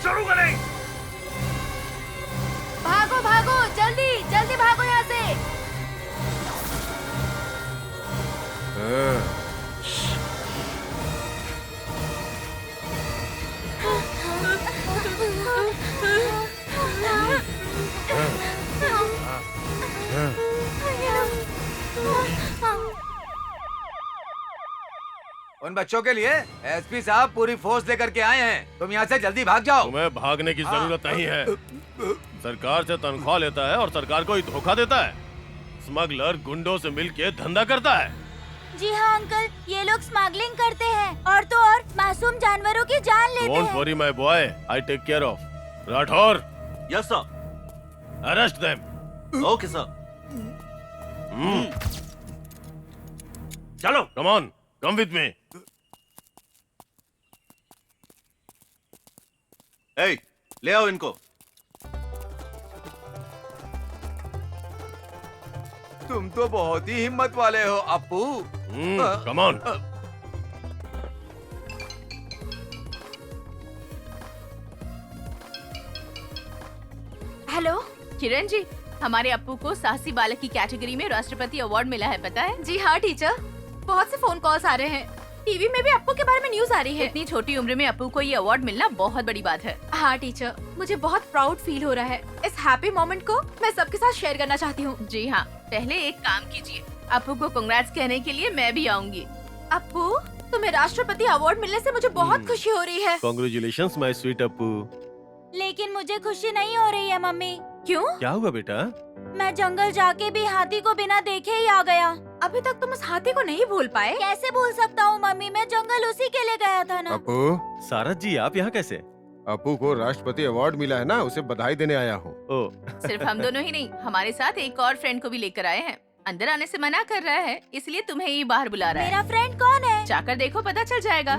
शुरू करें। भागो भागो, जल्दी जल्दी भागो यहाँ से। उन बच्चों के लिए एसपी साहब पूरी फोर्स लेकर के आए हैं। तुम यहाँ से जल्दी भाग जाओ। तुम्हें भागने की जरूरत नहीं है। सरकार से तनख्वाह लेता है और सरकार को ही धोखा देता है। स्मगलर गुंडों से मिलके धंधा करता है। जी हाँ अंकल, ये लोग स्मगलिंग करते हैं और तो और मासूम जानवरों की जान लेते डोंट हैं। Worry my boy, I take care of. Rathore, yes sir. Arrest them. Okay sir. चलो, come on, come with me. ए, ले आओ इनको। तुम तो बहुत ही हिम्मत वाले हो Appu. Come on. Hello Kiran ji, हमारे अप्पू को साहसी बालक की कैटेगरी में राष्ट्रपति अवार्ड मिला है, पता है? जी हाँ टीचर, बहुत से फोन कॉल्स आ रहे हैं। टीवी में भी अप्पू के बारे में न्यूज आ रही है। इतनी छोटी उम्र में अप्पू को ये अवार्ड मिलना बहुत बड़ी बात है। हाँ टीचर, मुझे बहुत प्राउड फील हो रहा है। इस हैप्पी मोमेंट को मैं सबके साथ शेयर करना चाहती हूँ। जी हाँ, पहले एक काम कीजिए, अप्पू को कांग्रेट्स कहने के लिए मैं भी आऊंगी। अप्पू, तुम्हें राष्ट्रपति अवार्ड मिलने से मुझे बहुत खुशी हो रही है। Congratulations my sweet Appu. लेकिन मुझे खुशी नहीं हो रही है मम्मी। क्यों? क्या हुआ बेटा? मैं जंगल जाके भी हाथी को बिना देखे ही आ गया। अभी तक तुम उस हाथी को नहीं भूल पाए? कैसे भूल सकता हूँ मम्मी, मैं जंगल उसी के लिए गया था ना। अपू, सारथ जी, आप यहाँ कैसे? अपू को राष्ट्रपति अवार्ड मिला है ना, उसे बधाई देने आया हूँ। सिर्फ हम दोनों ही नहीं, हमारे साथ एक और फ्रेंड को भी लेकर आए हैं। अंदर आने से मना कर रहा है, इसलिए तुम्हें ही बाहर बुला रहा है। मेरा फ्रेंड कौन है? जाकर देखो, पता चल जाएगा।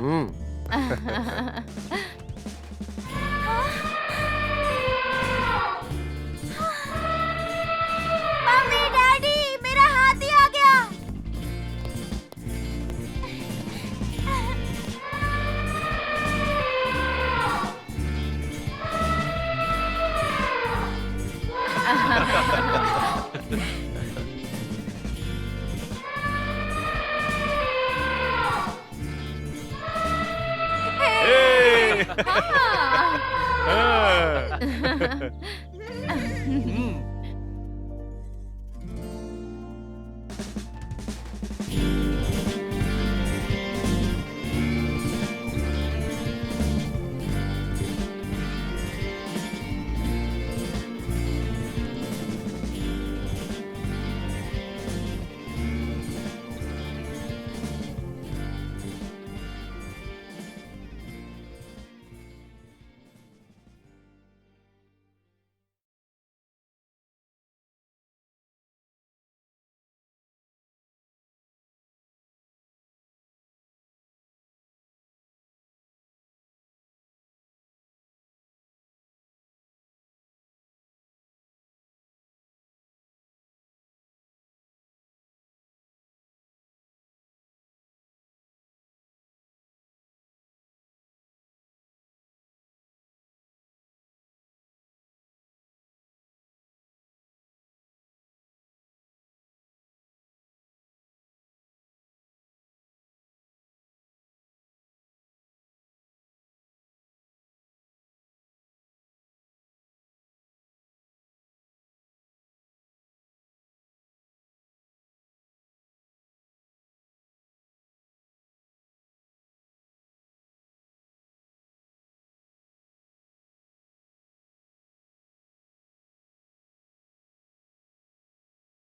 मम्मी, डैडी, मेरा हाथी आ गया।